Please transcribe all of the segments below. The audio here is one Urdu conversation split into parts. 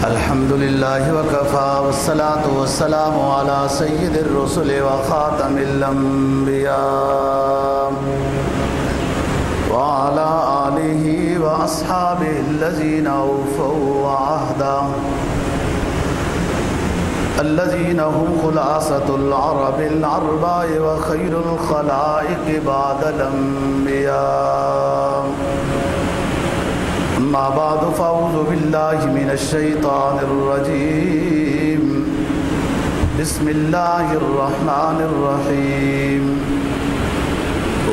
الحمد لله وكفى والصلاة والسلام على سيد الرسل وخاتم الأنبياء وعلى آله وأصحابه الذين أوفوا عهدا الذين هم خلاصة العرب العرباء وخير الخلائق بعد الأنبياء. أما بعد فأعوذ بالله من الشيطان الرجيم. بسم الله الرحمن الرحيم.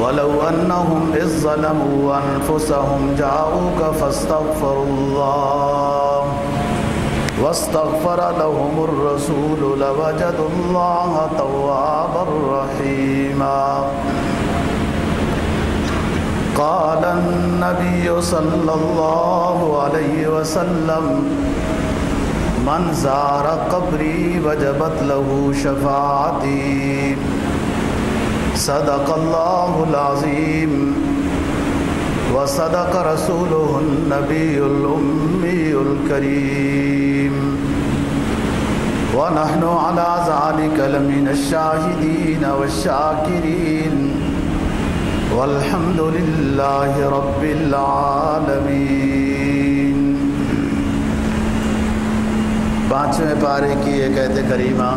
ولو أنهم إذ ظلموا أنفسهم جاءوك فاستغفروا الله واستغفر لهم الرسول لوجدوا الله توابا رحيما. قال النبي صلى الله عليه وسلم من زار قبري وجبت له شفاعتي. صدق الله العظيم وصدق رسوله النبي الأمي الكريم ونحن على ذلك لمن الشاهدين والشاكرين والحمد لله رب العالمین. پانچویں پارے کی ایک آیت کریمہ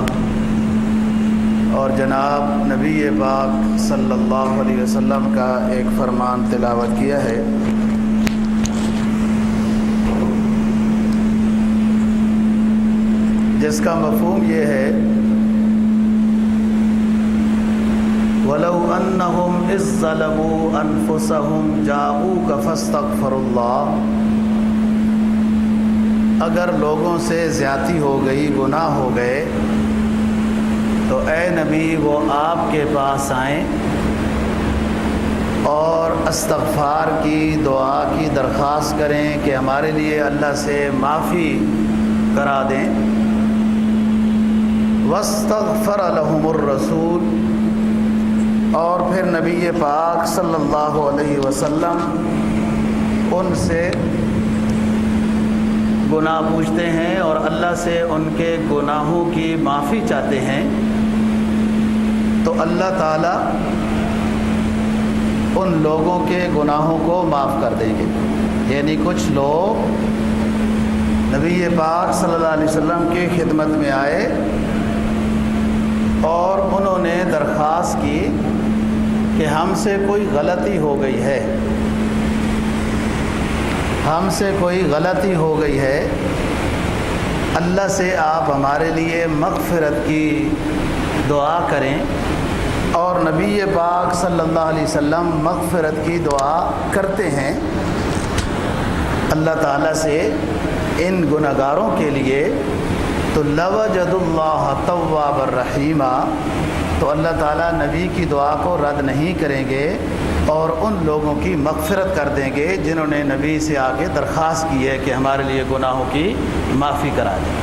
اور جناب نبی پاک صلی اللہ علیہ وسلم کا ایک فرمان تلاوت کیا ہے. جس کا مفہوم یہ ہے وَلَوْ أَنَّهُمْ إِذ ظَّلَمُوا أَنفُسَهُمْ جَاءُوكَ فَاسْتَغْفَرُوا اللَّهَ. اگر لوگوں سے زیادتی ہو گئی، گناہ ہو گئے، تو اے نبی وہ آپ کے پاس آئیں اور استغفار کی دعا کی درخواست کریں کہ ہمارے لیے اللہ سے معافی کرا دیں. واستغفر لهم الرسول، اور پھر نبی پاک صلی اللہ علیہ وسلم ان سے گناہ پوچھتے ہیں اور اللہ سے ان کے گناہوں کی معافی چاہتے ہیں، تو اللہ تعالیٰ ان لوگوں کے گناہوں کو معاف کر دیں گے. یعنی کچھ لوگ نبی پاک صلی اللہ علیہ وسلم کی خدمت میں آئے اور انہوں نے درخواست کی کہ ہم سے کوئی غلطی ہو گئی ہے، ہم سے کوئی غلطی ہو گئی ہے، اللہ سے آپ ہمارے لیے مغفرت کی دعا کریں. اور نبی پاک صلی اللہ علیہ وسلم مغفرت کی دعا کرتے ہیں اللہ تعالیٰ سے ان گنہگاروں کے لیے. تو لوجد اللہ تواب الرحیم، تو اللہ تعالیٰ نبی کی دعا کو رد نہیں کریں گے اور ان لوگوں کی مغفرت کر دیں گے جنہوں نے نبی سے آگے درخواست کی ہے کہ ہمارے لیے گناہوں کی معافی کرا دیں.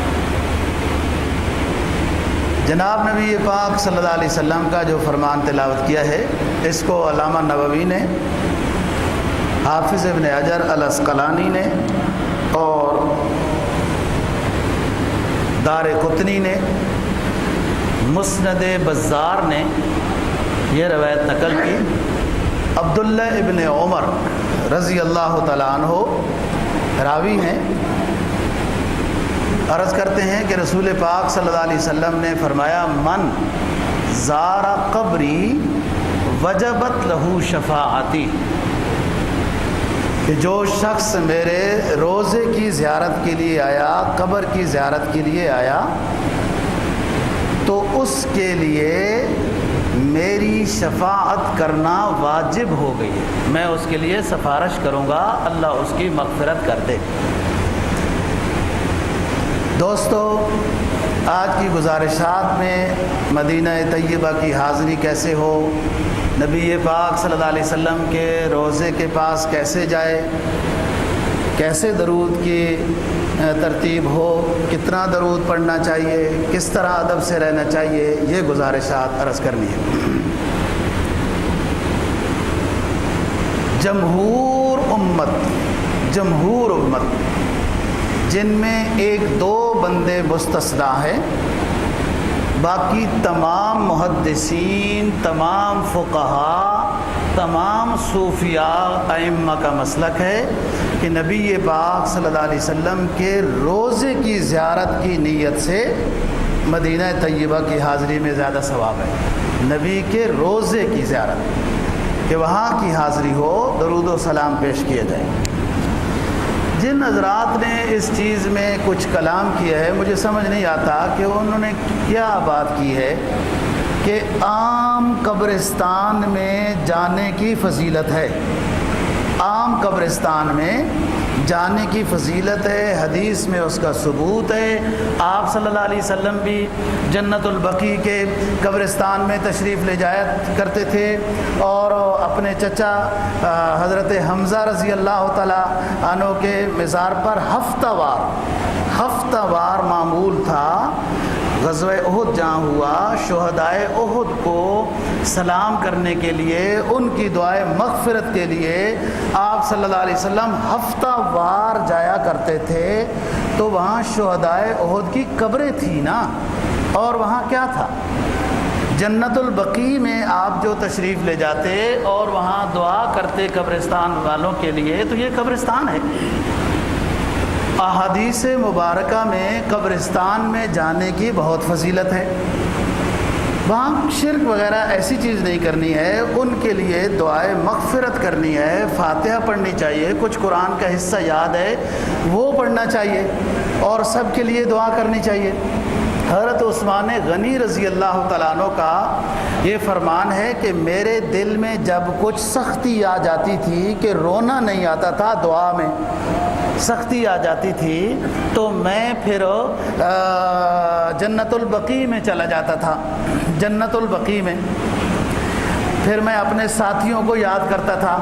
جناب نبی پاک صلی اللہ علیہ وسلم کا جو فرمان تلاوت کیا ہے، اس کو علامہ نووی نے، حافظ ابن حجر العسقلانی نے اور دارقطنی نے، مسند بزار نے یہ روایت نقل کی. عبداللہ ابن عمر رضی اللہ تعالیٰ عنہ راوی ہیں، عرض کرتے ہیں کہ رسول پاک صلی اللہ علیہ وسلم نے فرمایا من زار قبری وجبت لہو شفاعتی، کہ جو شخص میرے روضے کی زیارت کے لیے آیا، قبر کی زیارت کے لیے آیا، تو اس کے لیے میری شفاعت کرنا واجب ہو گئی ہے. میں اس کے لیے سفارش کروں گا، اللہ اس کی مغفرت کر دے. دوستو، آج کی گزارشات میں مدینہ طیبہ کی حاضری کیسے ہو، نبی پاک صلی اللہ علیہ وسلم کے روضے کے پاس کیسے جائے، کیسے درود کی ترتیب ہو، کتنا درود پڑھنا چاہیے، کس طرح ادب سے رہنا چاہیے، یہ گزارشات عرض کرنی ہے. جمہور امت، جمہور امت، جن میں ایک دو بندے مستثنیٰ ہیں، باقی تمام محدثین، تمام فقہا، تمام صوفیاء ائمہ کا مسلک ہے کہ نبی پاک صلی اللہ علیہ وسلم کے روزے کی زیارت کی نیت سے مدینہ طیبہ کی حاضری میں زیادہ ثواب ہے۔ نبی کے روزے کی زیارت، کہ وہاں کی حاضری ہو، درود و سلام پیش کیے جائیں۔ جن حضرات نے اس چیز میں کچھ کلام کیا ہے، مجھے سمجھ نہیں آتا کہ انہوں نے کیا بات کی ہے کہ عام قبرستان میں جانے کی فضیلت ہے۔ عام قبرستان میں جانے کی فضیلت ہے، حدیث میں اس کا ثبوت ہے۔ آپ صلی اللہ علیہ وسلم بھی جنت البقیع کے قبرستان میں تشریف لے جایا کرتے تھے، اور اپنے چچا حضرت حمزہ رضی اللہ تعالیٰ عنہ کے مزار پر ہفتہ وار معمول تھا غزوہ احد جہاں ہوا، شہدائے احد کو سلام کرنے کے لیے، ان کی دعائے مغفرت کے لیے آپ صلی اللہ علیہ وسلم ہفتہ وار جایا کرتے تھے۔ تو وہاں شہدائے احد کی قبریں تھیں نا، اور وہاں کیا تھا؟ جنت البقیع میں آپ جو تشریف لے جاتے اور وہاں دعا کرتے قبرستان والوں کے لیے، تو یہ قبرستان ہے۔ احادیث مبارکہ میں قبرستان میں جانے کی بہت فضیلت ہے۔ وہاں شرک وغیرہ ایسی چیز نہیں کرنی ہے، ان کے لیے دعائے مغفرت کرنی ہے، فاتحہ پڑھنی چاہیے، کچھ قرآن کا حصہ یاد ہے وہ پڑھنا چاہیے، اور سب کے لیے دعا کرنی چاہیے۔ حضرت عثمان غنی رضی اللہ تعالیٰ عنہ کا یہ فرمان ہے کہ میرے دل میں جب کچھ سختی آ جاتی تھی کہ رونا نہیں آتا تھا، دعا میں سختی آ جاتی تھی، تو میں پھر جنت البقیع میں چلا جاتا تھا۔ جنت البقیع میں پھر میں اپنے ساتھیوں کو یاد کرتا تھا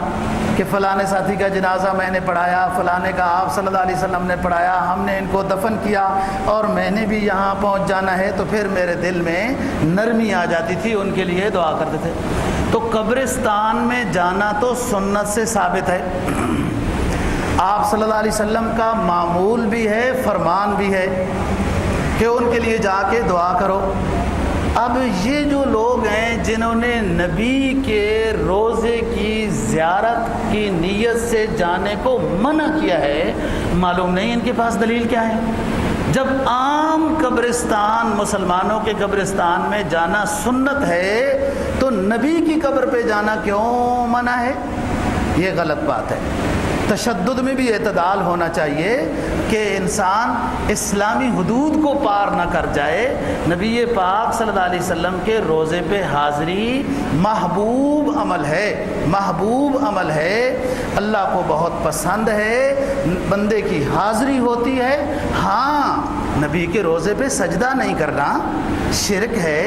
کہ فلانے ساتھی کا جنازہ میں نے پڑھایا، فلانے کا آپ صلی اللہ علیہ وسلم نے پڑھایا، ہم نے ان کو دفن کیا، اور میں نے بھی یہاں پہنچ جانا ہے۔ تو پھر میرے دل میں نرمی آ جاتی تھی، ان کے لیے دعا کرتے تھے۔ تو قبرستان میں جانا تو سنت سے ثابت ہے، آپ صلی اللہ علیہ وسلم کا معمول بھی ہے، فرمان بھی ہے کہ ان کے لیے جا کے دعا کرو۔ اب یہ جو لوگ ہیں جنہوں نے نبی کے روزے کی زیارت کی نیت سے جانے کو منع کیا ہے، معلوم نہیں ان کے پاس دلیل کیا ہے۔ جب عام قبرستان، مسلمانوں کے قبرستان میں جانا سنت ہے، تو نبی کی قبر پہ جانا کیوں منع ہے؟ یہ غلط بات ہے۔ تشدد میں بھی اعتدال ہونا چاہیے کہ انسان اسلامی حدود کو پار نہ کر جائے۔ نبی پاک صلی اللہ علیہ وسلم کے روزے پہ حاضری محبوب عمل ہے، محبوب عمل ہے، اللہ کو بہت پسند ہے، بندے کی حاضری ہوتی ہے۔ ہاں، نبی کے روزے پہ سجدہ نہیں کرنا شرک ہے،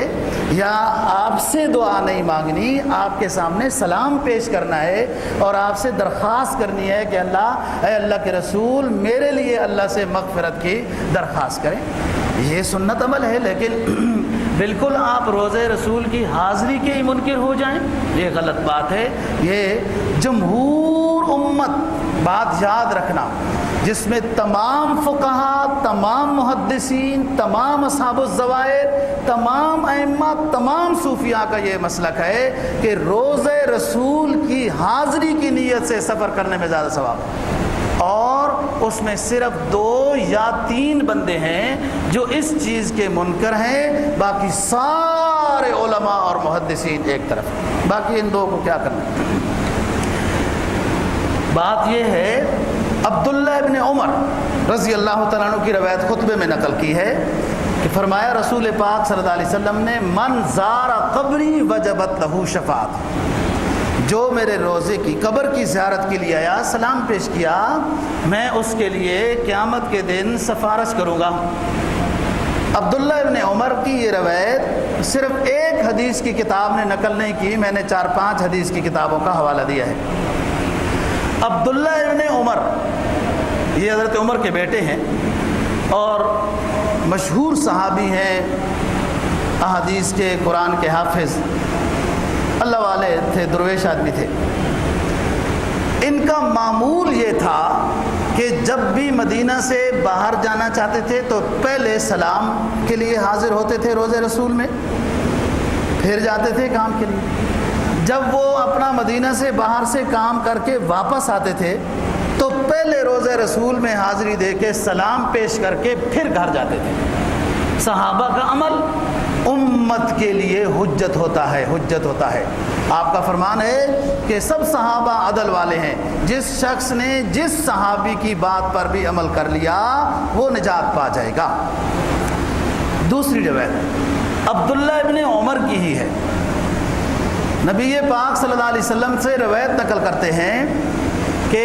یا آپ سے دعا نہیں مانگنی، آپ کے سامنے سلام پیش کرنا ہے اور آپ سے درخواست کرنی ہے کہ اللہ، اے اللہ کے رسول، میرے لیے اللہ سے مغفرت کی درخواست کریں، یہ سنت عمل ہے۔ لیکن بالکل آپ روزے رسول کی حاضری کے ہی منکر ہو جائیں، یہ غلط بات ہے۔ یہ جمہور امت، بات یاد رکھنا، جس میں تمام فقہا، تمام محدثین، تمام اصحاب الظواہر، تمام ائمہ، تمام صوفیاء کا یہ مسلک ہے کہ روزہ رسول کی حاضری کی نیت سے سفر کرنے میں زیادہ ثواب ہے، اور اس میں صرف 2 یا 3 بندے ہیں جو اس چیز کے منکر ہیں، باقی سارے علماء اور محدثین ایک طرف، باقی ان 2 کو کیا کرنا۔ بات یہ ہے، عبداللہ ابن عمر رضی اللہ تعالیٰ عنہ کی روایت خطبے میں نقل کی ہے کہ فرمایا رسول پاک صلی اللہ علیہ وسلم نے، من زار قبری وجبت لہ شفاعت، جو میرے روزے کی قبر کی زیارت کے لیے آیا، سلام پیش کیا، میں اس کے لیے قیامت کے دن سفارش کروں گا۔ عبداللہ ابن عمر کی یہ روایت صرف ایک حدیث کی کتاب نے نقل نہیں کی، میں نے 4-5 حدیث کی کتابوں کا حوالہ دیا ہے۔ عبداللہ ابن عمر یہ حضرت عمر کے بیٹے ہیں اور مشہور صحابی ہیں، احادیث کے، قرآن کے حافظ، اللہ والے تھے، درویش آدمی تھے۔ ان کا معمول یہ تھا کہ جب بھی مدینہ سے باہر جانا چاہتے تھے تو پہلے سلام کے لیے حاضر ہوتے تھے روضہ رسول میں، پھر جاتے تھے کام کے لیے۔ جب وہ اپنا مدینہ سے باہر سے کام کر کے واپس آتے تھے تو پہلے روضہ رسول میں حاضری دے کے سلام پیش کر کے پھر گھر جاتے تھے۔ صحابہ کا عمل امت کے لیے حجت ہوتا ہے، حجت ہوتا ہے۔ آپ کا فرمان ہے کہ سب صحابہ عدل والے ہیں، جس شخص نے جس صحابی کی بات پر بھی عمل کر لیا وہ نجات پا جائے گا۔ دوسری روایت عبداللہ ابن عمر کی ہی ہے۔ نبی پاک صلی اللہ علیہ وسلم سے روایت نقل کرتے ہیں کہ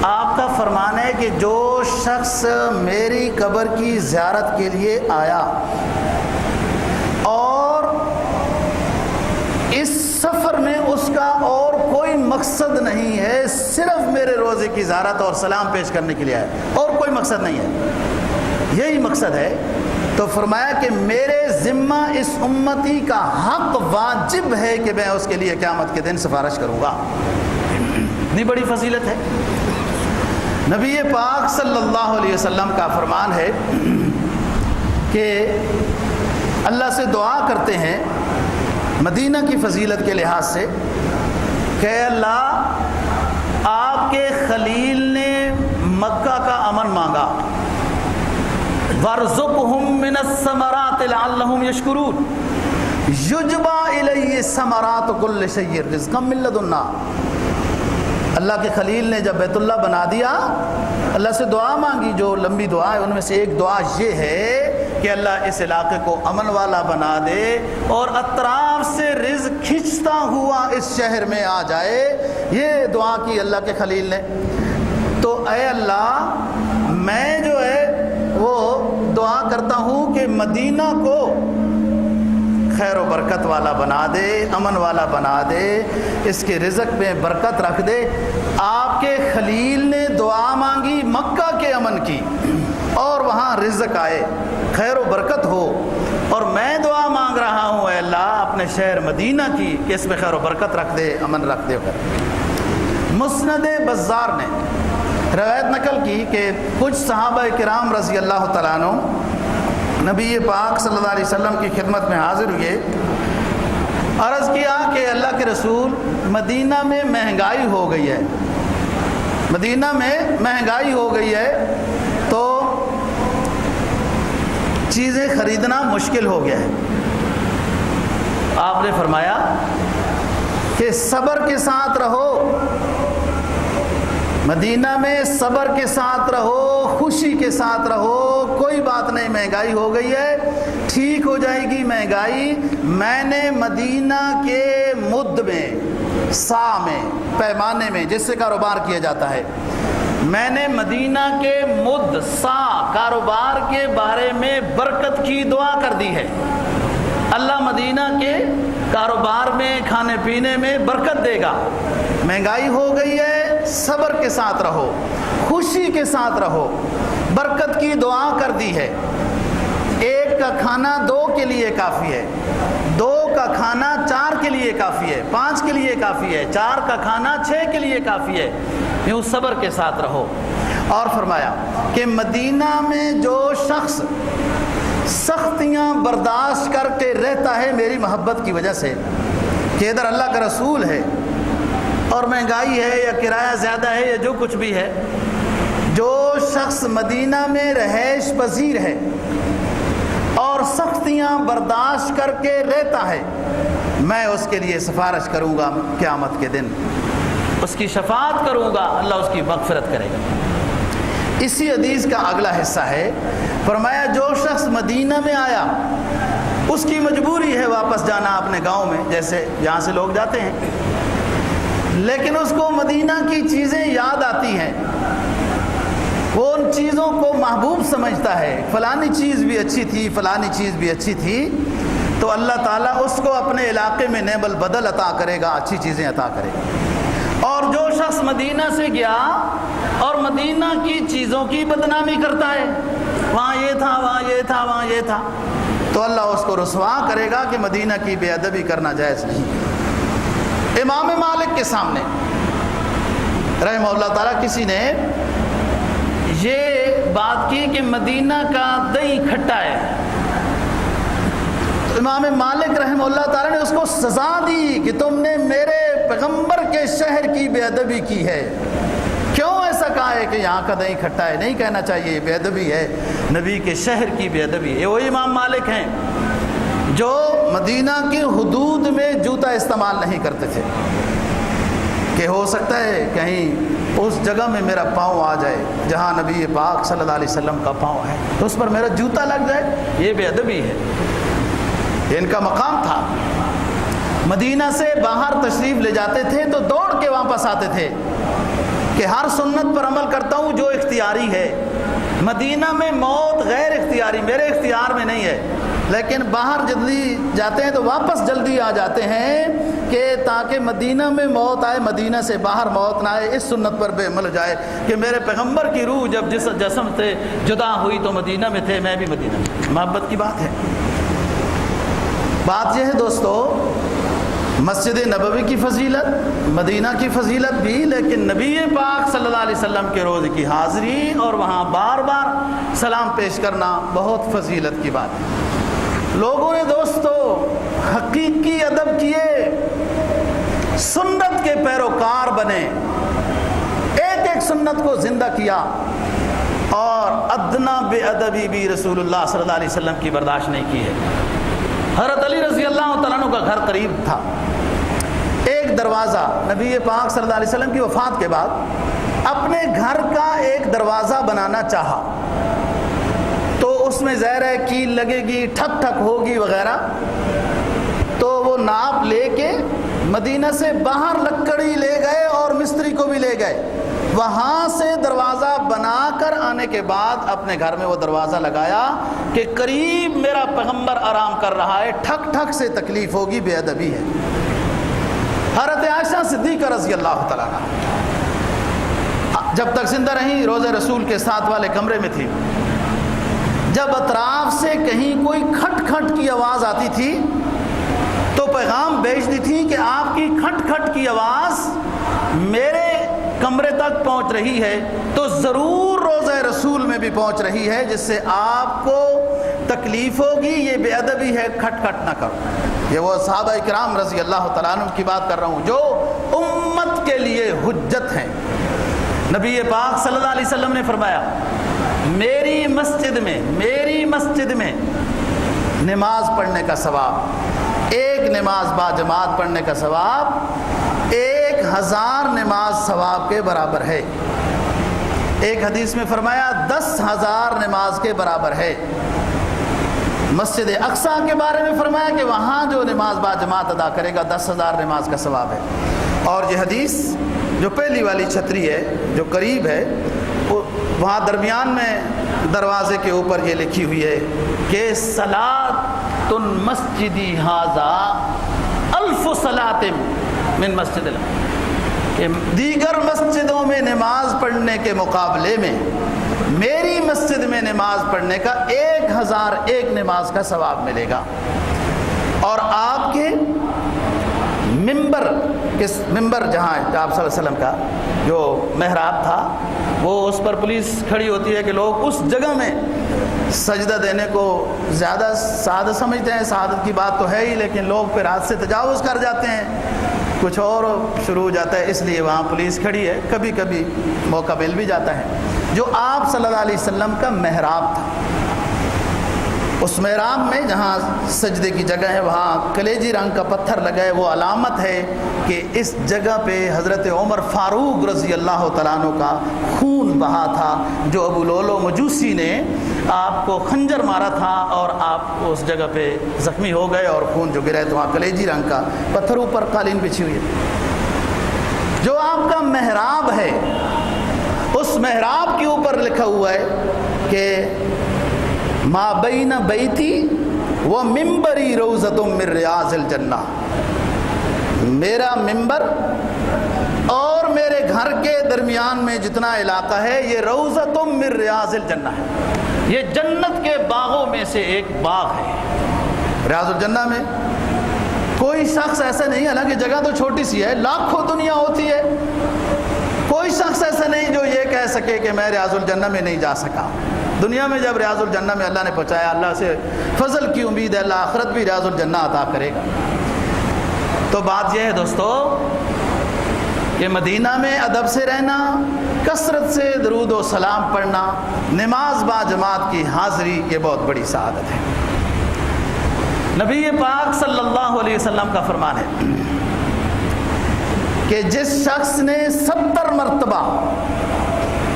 آپ کا فرمان ہے کہ جو شخص میری قبر کی زیارت کے لیے آیا اور اس سفر میں اس کا اور کوئی مقصد نہیں ہے، صرف میرے روزے کی زیارت اور سلام پیش کرنے کے لیے آیا، اور کوئی مقصد نہیں ہے، یہی مقصد ہے، تو فرمایا کہ میرے ذمہ اس امتی کا حق واجب ہے کہ میں اس کے لیے قیامت کے دن سفارش کروں گا۔ اتنی بڑی فضیلت ہے۔ نبی پاک صلی اللہ علیہ وسلم کا فرمان ہے کہ اللہ سے دعا کرتے ہیں مدینہ کی فضیلت کے لحاظ سے کہ اللہ، آپ کے خلیل نے مکہ کا امن مانگا، وَارْزُقْهُم مِّنَ الثَّمَرَاتِ لَعَلَّهُمْ يَشْكُرُونَ يُجْبَى إِلَيْهِ ثَمَرَاتُ كُلِّ شَيْءٍ رِزْقًا مِّن لَّدُنَّا۔ اللہ کے خلیل نے جب بیت اللہ بنا دیا، اللہ سے دعا مانگی، جو لمبی دعا ہے ان میں سے ایک دعا یہ ہے کہ اللہ اس علاقے کو امن والا بنا دے اور اطراف سے رزق کھنچتا ہوا اس شہر میں آ جائے۔ یہ دعا کی اللہ کے خلیل نے۔ تو اے اللہ، میں جو ہے وہ دعا کرتا ہوں کہ مدینہ کو خیر و برکت والا بنا دے، امن والا بنا دے، اس کے رزق میں برکت رکھ دے۔ آپ کے خلیل نے دعا مانگی مکہ کے امن کی اور وہاں رزق آئے، خیر و برکت ہو، اور میں دعا مانگ رہا ہوں اے اللہ اپنے شہر مدینہ کی کہ اس میں خیر و برکت رکھ دے، امن رکھ دے۔ مسند بزار نے روایت نقل کی کہ کچھ صحابہ کرام رضی اللہ تعالیٰ عنہ نبی پاک صلی اللہ علیہ وسلم کی خدمت میں حاضر ہوئے، عرض کیا کہ اللہ کے رسول، مدینہ میں مہنگائی ہو گئی ہے، مدینہ میں مہنگائی ہو گئی ہے، تو چیزیں خریدنا مشکل ہو گیا ہے۔ آپ نے فرمایا کہ صبر کے ساتھ رہو، مدینہ میں صبر کے ساتھ رہو، خوشی کے ساتھ رہو، کوئی بات نہیں، مہنگائی ہو گئی ہے، ٹھیک ہو جائے گی مہنگائی۔ میں نے مدینہ کے مد میں، سا میں، پیمانے میں جس سے کاروبار کیا جاتا ہے، میں نے مدینہ کے مد، سا، کاروبار کے بارے میں برکت کی دعا کر دی ہے۔ اللہ مدینہ کے کاروبار میں، کھانے پینے میں برکت دے گا۔ مہنگائی ہو گئی ہے، صبر کے ساتھ رہو، خوشی کے ساتھ رہو، برکت کی دعا کر دی ہے۔ ایک کا کھانا 2 کے لیے کافی ہے، 2 کا کھانا 4 کے لیے کافی ہے، 5 کے لیے کافی ہے، 4 کا کھانا 6 کے لیے کافی ہے۔ یوں صبر کے ساتھ رہو۔ اور فرمایا کہ مدینہ میں جو شخص سختیاں برداشت کر کے رہتا ہے میری محبت کی وجہ سے، کہ ادھر اللہ کا رسول ہے اور مہنگائی ہے یا کرایہ زیادہ ہے یا جو کچھ بھی ہے، جو شخص مدینہ میں رہائش پذیر ہے اور سختیاں برداشت کر کے رہتا ہے، میں اس کے لیے سفارش کروں گا قیامت کے دن، اس کی شفاعت کروں گا، اللہ اس کی مغفرت کرے گا۔ اسی حدیث کا اگلا حصہ ہے، فرمایا جو شخص مدینہ میں آیا، اس کی مجبوری ہے واپس جانا اپنے گاؤں میں، جیسے یہاں سے لوگ جاتے ہیں، لیکن اس کو مدینہ کی چیزیں یاد آتی ہیں، وہ ان چیزوں کو محبوب سمجھتا ہے، فلانی چیز بھی اچھی تھی، فلانی چیز بھی اچھی تھی، تو اللہ تعالیٰ اس کو اپنے علاقے میں نعم البدل عطا کرے گا، اچھی چیزیں عطا کرے گا۔ اور جو شخص مدینہ سے گیا اور مدینہ کی چیزوں کی بدنامی کرتا ہے، وہاں یہ تھا، وہاں یہ تھا، وہاں یہ تھا، تو اللہ اس کو رسوا کرے گا کہ مدینہ کی بے ادبی کرنا جائز نہیں۔ امام مالک کے سامنے رحمہ اللہ تعالیٰ کسی نے یہ بات کی کہ مدینہ کا دہی کھٹا ہے، تو امام مالک رحمہ اللہ تعالیٰ نے اس کو سزا دی کہ تم نے میرے پیغمبر کے شہر کی بے ادبی کی ہے۔ کیوں ایسا کہا ہے کہ یہاں کا دہی کھٹا ہے؟ نہیں کہنا چاہیے، بے ادبی ہے، نبی کے شہر کی بے ادبی ہے۔ یہ وہی امام مالک ہیں جو مدینہ کی حدود میں جوتا استعمال نہیں کرتے تھے کہ ہو سکتا ہے کہیں اس جگہ میں میرا پاؤں آ جائے جہاں نبی پاک صلی اللہ علیہ وسلم کا پاؤں ہے تو اس پر میرا جوتا لگ جائے، یہ بے ادبی ہے۔ یہ ان کا مقام تھا۔ مدینہ سے باہر تشریف لے جاتے تھے تو دوڑ کے واپس آتے تھے کہ ہر سنت پر عمل کرتا ہوں جو اختیاری ہے۔ مدینہ میں موت غیر اختیاری، میرے اختیار میں نہیں ہے، لیکن باہر جلدی جاتے ہیں تو واپس جلدی آ جاتے ہیں کہ تاکہ مدینہ میں موت آئے، مدینہ سے باہر موت نہ آئے، اس سنت پر بے عمل جائے کہ میرے پیغمبر کی روح جب جس جسم سے جدا ہوئی تو مدینہ میں تھے، میں بھی مدینہ میں۔ محبت کی بات ہے۔ بات یہ ہے دوستو، مسجد نبوی کی فضیلت، مدینہ کی فضیلت بھی، لیکن نبی پاک صلی اللہ علیہ وسلم کے روز کی حاضری اور وہاں بار بار سلام پیش کرنا بہت فضیلت کی بات ہے۔ لوگوں نے دوستو حقیقی ادب کیے، سنت کے پیروکار بنے، ایک ایک سنت کو زندہ کیا، اور ادنا بے ادبی بھی رسول اللہ صلی اللہ علیہ وسلم کی برداشت نہیں کی ہے۔ حضرت علی رضی اللہ تعالیٰ عنہ کا گھر قریب تھا۔ ایک دروازہ نبی پاک صلی اللہ علیہ وسلم کی وفات کے بعد اپنے گھر کا ایک دروازہ بنانا چاہا تو اس میں ظاہر ہے کیل لگے گی، ٹھک ٹھک ہوگی وغیرہ، تو وہ ناپ لے کے مدینہ سے باہر لکڑی لے گئے اور مستری کو بھی لے گئے، وہاں سے دروازہ بنا کر آنے کے بعد اپنے گھر میں وہ دروازہ لگایا کہ قریب میرا پیغمبر آرام کر رہا ہے، ٹھک ٹھک سے تکلیف ہوگی، بے ادبی ہے۔ حضرت عائشہ صدیقہ رضی اللہ تعالیٰ عنہ جب تک زندہ رہیں روضہ رسول کے ساتھ والے کمرے میں تھی، جب اطراف سے کہیں کوئی کھٹ کھٹ کی آواز آتی تھی تو پیغام بھیجتی تھی کہ آپ کی کھٹ کھٹ کی آواز میرے کمرے تک پہنچ رہی ہے تو ضرور روضہ رسول میں بھی پہنچ رہی ہے، جس سے آپ کو تکلیف ہوگی، یہ بے ادبی ہے، کھٹ کھٹ نہ کرو۔ یہ وہ صحابہ کرام رضی اللہ تعالیٰ عنہ کی بات کر رہا ہوں جو امت کے لیے حجت ہیں۔ نبی پاک صلی اللہ علیہ وسلم نے فرمایا، میری مسجد میں نماز پڑھنے کا ثواب، ایک نماز با جماعت پڑھنے کا ثواب 1000 نماز ثواب کے برابر ہے۔ ایک حدیث میں فرمایا 10,000 نماز کے برابر ہے۔ مسجد اقصیٰ کے بارے میں فرمایا کہ وہاں جو نماز با جماعت ادا کرے گا 10,000 نماز کا ثواب ہے۔ اور یہ حدیث جو پہلی والی چھتری ہے جو قریب ہے، وہاں درمیان میں دروازے کے اوپر یہ لکھی ہوئی ہے کہ صلاۃ مسجدی ھذا الف صلاۃ من مسجد اللہ، کہ دیگر مسجدوں میں نماز پڑھنے کے مقابلے میں میری مسجد میں نماز پڑھنے کا 1001 نماز کا ثواب ملے گا۔ اور آپ کے ممبر جہاں آپ صلی اللہ علیہ وسلم کا جو محراب تھا، وہ اس پر پولیس کھڑی ہوتی ہے کہ لوگ اس جگہ میں سجدہ دینے کو زیادہ سعادت سمجھتے ہیں۔ سعادت کی بات تو ہے ہی، لیکن لوگ پھر ہاتھ سے تجاوز کر جاتے ہیں، کچھ اور شروع ہو جاتا ہے، اس لیے وہاں پولیس کھڑی ہے۔ کبھی کبھی موقع مل بھی جاتا ہے۔ جو آپ صلی اللہ علیہ وسلم کا محراب تھا، اس محراب میں جہاں سجدے کی جگہ ہے وہاں کلیجی رنگ کا پتھر لگا ہے، وہ علامت ہے کہ اس جگہ پہ حضرت عمر فاروق رضی اللہ تعالیٰ عنہ کا خون بہا تھا، جو ابو لولو مجوسی نے آپ کو خنجر مارا تھا اور آپ اس جگہ پہ زخمی ہو گئے اور خون جو گرا ہے، تو وہاں کلیجی رنگ کا پتھر اوپر قالین بچھی ہوئی ہے۔ جو آپ کا محراب ہے، اس محراب کے اوپر لکھا ہوا ہے کہ ما بین بیتی و ممبری روضۃ من ریاض الجنہ، میرا ممبر اور میرے گھر کے درمیان میں جتنا علاقہ ہے یہ روضۃ من ریاض الجنہ ہے، یہ جنت کے باغوں میں سے ایک باغ ہے۔ ریاض الجنہ میں کوئی شخص ایسا نہیں، حالانکہ جگہ تو چھوٹی سی ہے، لاکھوں دنیا ہوتی ہے، کوئی کوئی شخص ایسا نہیں جو یہ کہہ سکے کہ میں ریاض الجنہ میں نہیں جا سکا۔ دنیا میں جب ریاض الجنہ میں اللہ نے پہنچایا، اللہ سے فضل کی امید ہے، اللہ آخرت بھی ریاض الجنہ عطا کرے گا۔ تو بات یہ ہے دوستو کہ مدینہ میں ادب سے رہنا، کثرت سے درود و سلام پڑھنا، نماز با جماعت کی حاضری، یہ بہت بڑی سعادت ہے۔ نبی پاک صلی اللہ علیہ وسلم کا فرمان ہے کہ جس شخص نے 70 مرتبہ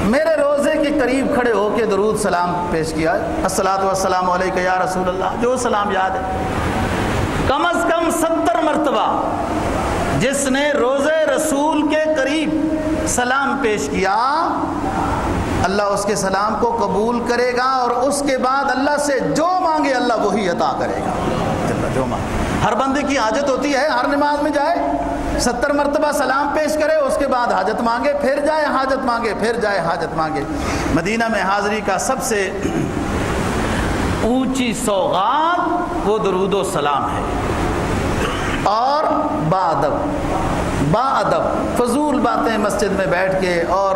میرے روزے کے قریب کھڑے ہو کے درود سلام پیش کیا، الصلاۃ والسلام علیک یا رسول اللہ، جو سلام یاد ہے، کم از کم 70 مرتبہ جس نے روزے رسول کے قریب سلام پیش کیا، اللہ اس کے سلام کو قبول کرے گا، اور اس کے بعد اللہ سے جو مانگے اللہ وہی عطا کرے گا۔ جو مانگے، ہر بندے کی حاجت ہوتی ہے، ہر نماز میں جائے 70 مرتبہ سلام پیش کرے، اس کے بعد حاجت مانگے، پھر جائے حاجت مانگے، پھر جائے حاجت مانگے۔ مدینہ میں حاضری کا سب سے اونچی سوغات وہ درود و سلام ہے، اور با ادب فضول باتیں مسجد میں بیٹھ کے اور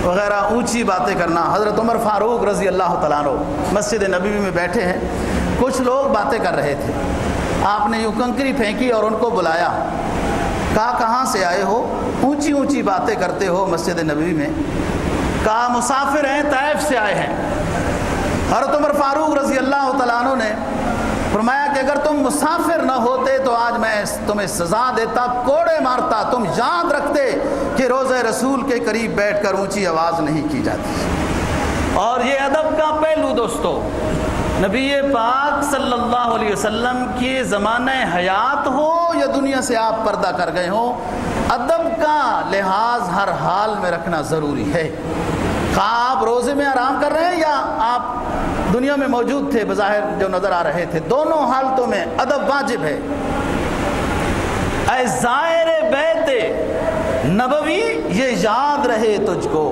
وغیرہ اونچی باتیں کرنا۔ حضرت عمر فاروق رضی اللہ تعالیٰ عنہ مسجد نبوی میں بیٹھے ہیں، کچھ لوگ باتیں کر رہے تھے، آپ نے یوں کنکری پھینکی اور ان کو بلایا، کہا کہاں سے آئے ہو، اونچی اونچی باتیں کرتے ہو مسجد نبوی میں؟ کہا مسافر ہیں، طائف سے آئے ہیں۔ حضرت عمر فاروق رضی اللہ تعالیٰ عنہ نے فرمایا کہ اگر تم مسافر نہ ہوتے تو آج میں تمہیں سزا دیتا، کوڑے مارتا، تم یاد رکھتے کہ روزہ رسول کے قریب بیٹھ کر اونچی آواز نہیں کی جاتی۔ اور یہ ادب کا پہلو دوستو، نبی پاک صلی اللہ علیہ وسلم کے زمانہ حیات ہو یا دنیا سے آپ پردہ کر گئے ہوں، ادب کا لحاظ ہر حال میں رکھنا ضروری ہے۔ خواہ آپ روزے میں آرام کر رہے ہیں یا آپ دنیا میں موجود تھے، بظاہر جو نظر آ رہے تھے، دونوں حالتوں میں ادب واجب ہے۔ اے زائر بیت نبوی یہ یاد رہے تجھ کو،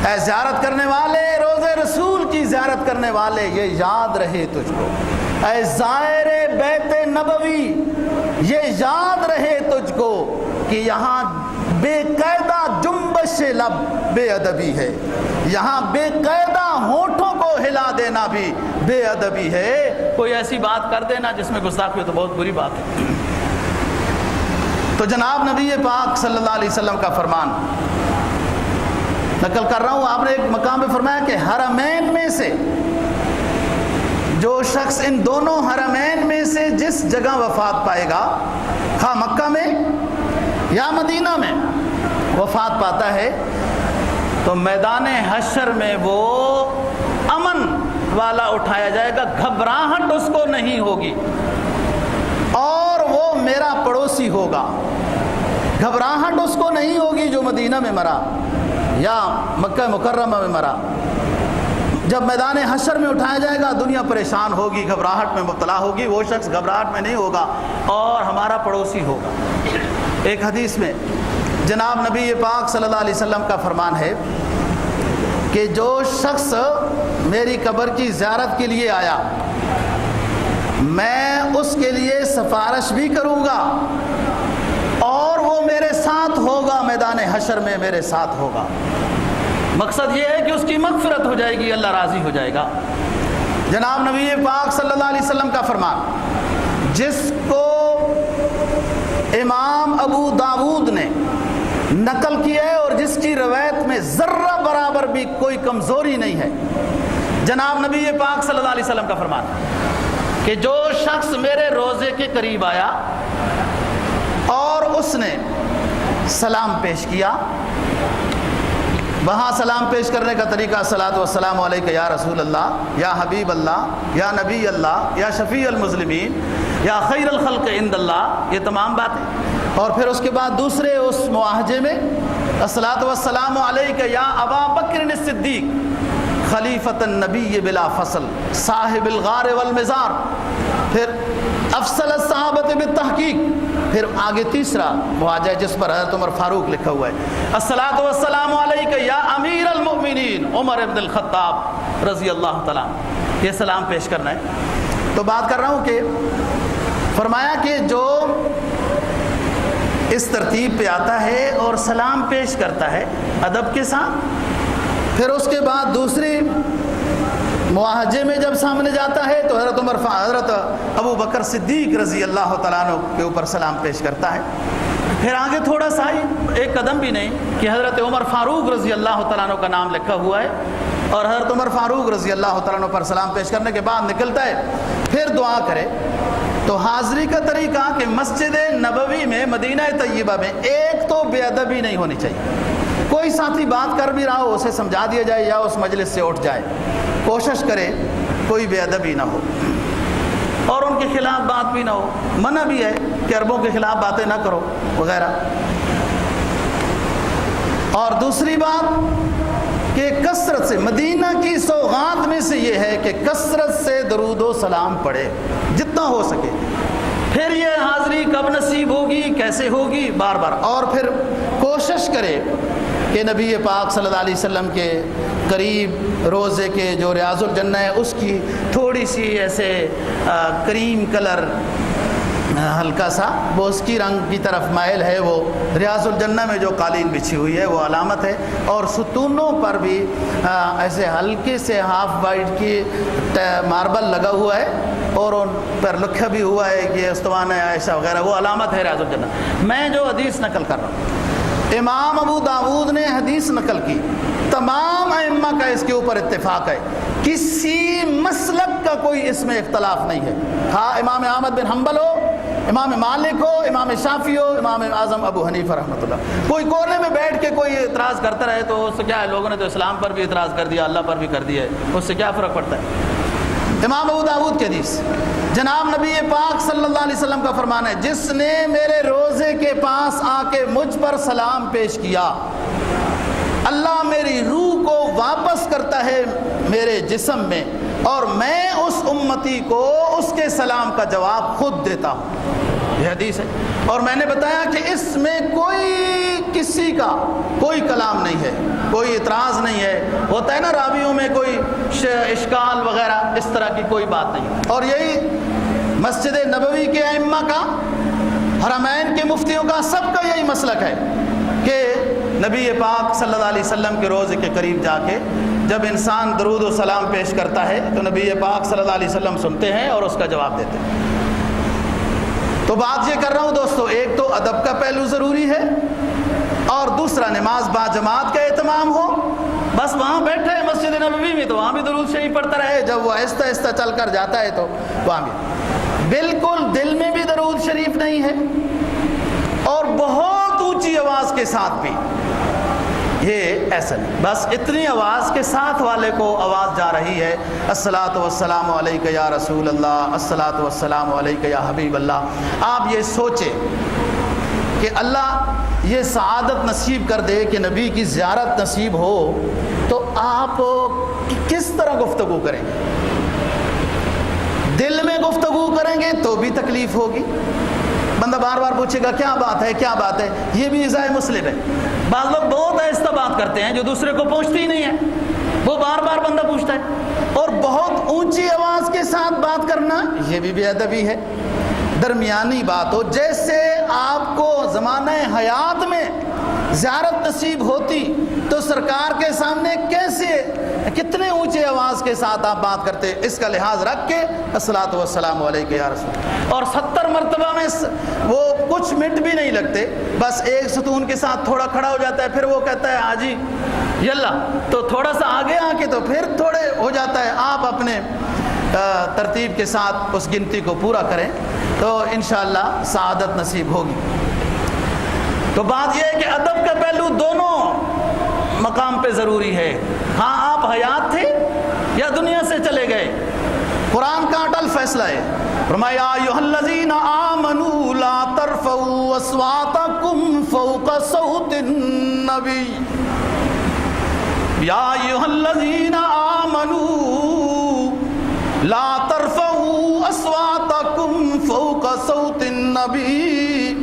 اے زیارت کرنے والے، روزے رسول کی زیارت کرنے والے، یہ یاد رہے تجھ کو، اے زائر بیت نبوی یہ یاد رہے تجھ کو کہ یہاں بے قاعدہ جنبش لب بے ادبی ہے، یہاں بے قاعدہ ہونٹوں کو ہلا دینا بھی بے ادبی ہے۔ کوئی ایسی بات کر دینا جس میں گستاخی ہو تو بہت بری بات ہے۔ تو جناب نبی پاک صلی اللہ علیہ وسلم کا فرمان نقل کر رہا ہوں، آپ نے ایک مقام پہ فرمایا کہ حرمین میں سے جو شخص ان دونوں حرمین میں سے جس جگہ وفات پائے گا، خواہ مکہ میں یا مدینہ میں وفات پاتا ہے، تو میدان حشر میں وہ امن والا اٹھایا جائے گا، گھبراہٹ اس کو نہیں ہوگی، اور وہ میرا پڑوسی ہوگا۔ گھبراہٹ اس کو نہیں ہوگی جو مدینہ میں مرا یا مکہ مکرمہ میں مرا۔ جب میدان حشر میں اٹھایا جائے گا، دنیا پریشان ہوگی، گھبراہٹ میں مبتلا ہوگی، وہ شخص گھبراہٹ میں نہیں ہوگا اور ہمارا پڑوسی ہوگا۔ ایک حدیث میں جناب نبی پاک صلی اللہ علیہ وسلم کا فرمان ہے کہ جو شخص میری قبر کی زیارت کے لیے آیا، میں اس کے لیے سفارش بھی کروں گا اور وہ میرے ساتھ ہوگا، میدان حشر میں میرے ساتھ ہوگا۔ مقصد یہ ہے کہ اس کی مغفرت ہو جائے گی، اللہ راضی ہو جائے گا۔ جناب نبی پاک صلی اللہ علیہ وسلم کا فرمان جس کو امام ابو داود نے نقل کیا ہے اور جس کی روایت میں ذرہ برابر بھی کوئی کمزوری نہیں ہے، جناب نبی پاک صلی اللہ علیہ وسلم کا فرمان کہ جو شخص میرے روزے کے قریب آیا اور اس نے سلام پیش کیا، وہاں سلام پیش کرنے کا طریقہ الصلاۃ والسلام علیک یا رسول اللہ، یا حبیب اللہ، یا نبی اللہ، یا شفیع المذنبین، یا خیر الخلق عند اللہ، یہ تمام باتیں، اور پھر اس کے بعد دوسرے اس معاہدے میں الصلاۃ والسلام علیک یا ابا بکر الصدیق خلیفۃ النبی بلا فصل صاحب الغار والمزار، پھر افضل الصحابۃ بالتحقیق، پھر آگے تیسرا معاہدہ جس پر حضرت عمر فاروق لکھا ہوا ہے الصلاۃ والسلام علیک یا امیر المؤمنین عمر ابن الخطاب رضی اللہ تعالیٰ، یہ سلام پیش کرنا ہے۔ تو بات کر رہا ہوں کہ فرمایا کہ جو اس ترتیب پہ آتا ہے اور سلام پیش کرتا ہے ادب کے ساتھ. پھر اس کے بعد دوسری معاہجے میں جب سامنے جاتا ہے تو حضرت ابو بکر صدیق رضی اللہ تعالیٰ عنہ کے اوپر سلام پیش کرتا ہے. پھر آگے تھوڑا سا ایک قدم بھی نہیں کہ حضرت عمر فاروق رضی اللہ تعالیٰ عنہ کا نام لکھا ہوا ہے اور حضرت عمر فاروق رضی اللہ تعالیٰ عنہ پر سلام پیش کرنے کے بعد نکلتا ہے. پھر دعا کرے. تو حاضری کا طریقہ کہ مسجد نبوی میں مدینہ طیبہ میں ایک تو بے ادبی نہیں ہونی چاہیے. کوئی ساتھی بات کر بھی رہا ہو اسے سمجھا دیا جائے یا اس مجلس سے اٹھ جائے. کوشش کرے کوئی بے ادبی نہ ہو اور ان کے خلاف بات بھی نہ ہو. منع بھی ہے کہ عربوں کے خلاف باتیں نہ کرو وغیرہ. اور دوسری بات کہ کثرت سے مدینہ کی سوغات میں سے یہ ہے کہ کثرت سے درود و سلام پڑھے جتنا ہو سکے. پھر یہ حاضری کب نصیب ہوگی کیسے ہوگی بار بار. اور پھر کوشش کرے کہ نبی پاک صلی اللہ علیہ وسلم کے قریب روزے کے جو ریاض الجنہ ہے اس کی تھوڑی سی ایسے کریم کلر ہلکا سا وہ اس کی رنگ کی طرف مائل ہے. وہ ریاض الجنہ میں جو قالین بچھی ہوئی ہے وہ علامت ہے. اور ستونوں پر بھی ایسے ہلکے سے ہاف وائٹ کی ماربل لگا ہوا ہے اور ان پر لکھا بھی ہوا ہے کہ استوانہ عائشہ وغیرہ وہ علامت ہے ریاض الجنہ. میں جو حدیث نقل کر رہا ہوں امام ابو داود نے حدیث نقل کی. تمام ائمہ کا اس کے اوپر اتفاق ہے. کسی مسلک کا کوئی اس میں اختلاف نہیں ہے. ہاں امام احمد بن حنبل ہو امام مالک ہو امام شافعی ہو امام اعظم ابو حنیفہ رحمۃ اللہ. کوئی کونے میں بیٹھ کے کوئی اعتراض کرتا رہے تو اس سے کیا ہے. لوگوں نے تو اسلام پر بھی اعتراض کر دیا اللہ پر بھی کر دیا ہے اس سے کیا فرق پڑتا ہے. امام ابو داود کی حدیث جناب نبی پاک صلی اللہ علیہ وسلم کا فرمان ہے جس نے میرے روزے کے پاس آ کے مجھ پر سلام پیش کیا اللہ میری روح کو واپس کرتا ہے میرے جسم میں اور میں اس امتی کو اس کے سلام کا جواب خود دیتا ہوں. یہ حدیث ہے. اور میں نے بتایا کہ اس میں کوئی کسی کا کوئی کلام نہیں ہے کوئی اعتراض نہیں ہے. ہوتا ہے نا راویوں میں کوئی اشکال وغیرہ اس طرح کی کوئی بات نہیں. اور یہی مسجد نبوی کے ائمہ کا حرمین کے مفتیوں کا سب کا یہی مسلک ہے کہ نبی پاک صلی اللہ علیہ وسلم کے روزے کے قریب جا کے جب انسان درود و سلام پیش کرتا ہے تو نبی پاک صلی اللہ علیہ وسلم سنتے ہیں اور اس کا جواب دیتے ہیں. تو بات یہ کر رہا ہوں دوستو ایک تو ادب کا پہلو ضروری ہے اور دوسرا نماز با جماعت کا اہتمام ہو. بس وہاں بیٹھے ہیں مسجد نبوی میں تو وہاں بھی درود شریف پڑھتا رہے. جب وہ آہستہ آہستہ چل کر جاتا ہے تو وہاں بھی بالکل دل میں بھی درود شریف نہیں ہے اور بہت اونچی آواز کے ساتھ بھی یہ ایسا نہیں. بس اتنی آواز کے ساتھ والے کو آواز جا رہی ہے الصلاۃ والسلام علیک یا رسول اللہ الصلاۃ والسلام علیک یا حبیب اللہ. آپ یہ سوچیں کہ اللہ یہ سعادت نصیب کر دے کہ نبی کی زیارت نصیب ہو تو آپ کس طرح گفتگو کریں گے. دل میں گفتگو کریں گے تو بھی تکلیف ہوگی. بندہ بار بار پوچھے گا کیا بات ہے کیا بات ہے. یہ بھی عزائے مسلم ہے. بعض لوگ بہت آہستہ بات کرتے ہیں جو دوسرے کو پہنچتی ہی نہیں ہے وہ بار بار بندہ پوچھتا ہے. اور بہت اونچی آواز کے ساتھ بات کرنا یہ بھی بے ادبی ہے. درمیانی بات ہو جیسے آپ کو زمانہ حیات میں زیارت نصیب ہوتی تو سرکار کے سامنے کیسے کتنے اونچے آواز کے ساتھ آپ بات کرتے اس کا لحاظ رکھ کے الصلاۃ والسلام علیک یا رسول. اور 70 مرتبہ میں وہ کچھ منٹ بھی نہیں لگتے بس ایک ستون کے ساتھ تھوڑا کھڑا ہو جاتا ہے پھر وہ کہتا ہے حاجی یلا تو تھوڑا سا آگے آ کے تو پھر تھوڑے ہو جاتا ہے. آپ اپنے ترتیب کے ساتھ اس گنتی کو پورا کریں تو انشاءاللہ سعادت نصیب ہوگی. تو بات یہ ہے کہ ادب کا پہلو دونوں مقام پہ ضروری ہے. ہاں آپ حیات تھے یا دنیا سے چلے گئے قرآن کا اٹل فیصلہ ہے. فرمایا ایھا الذین آمنوا لا ترفعوا اصواتکم فوق صوت النبی یا ایھا الذین آمنوا لا ترفعوا اصواتکم فوق صوت النبی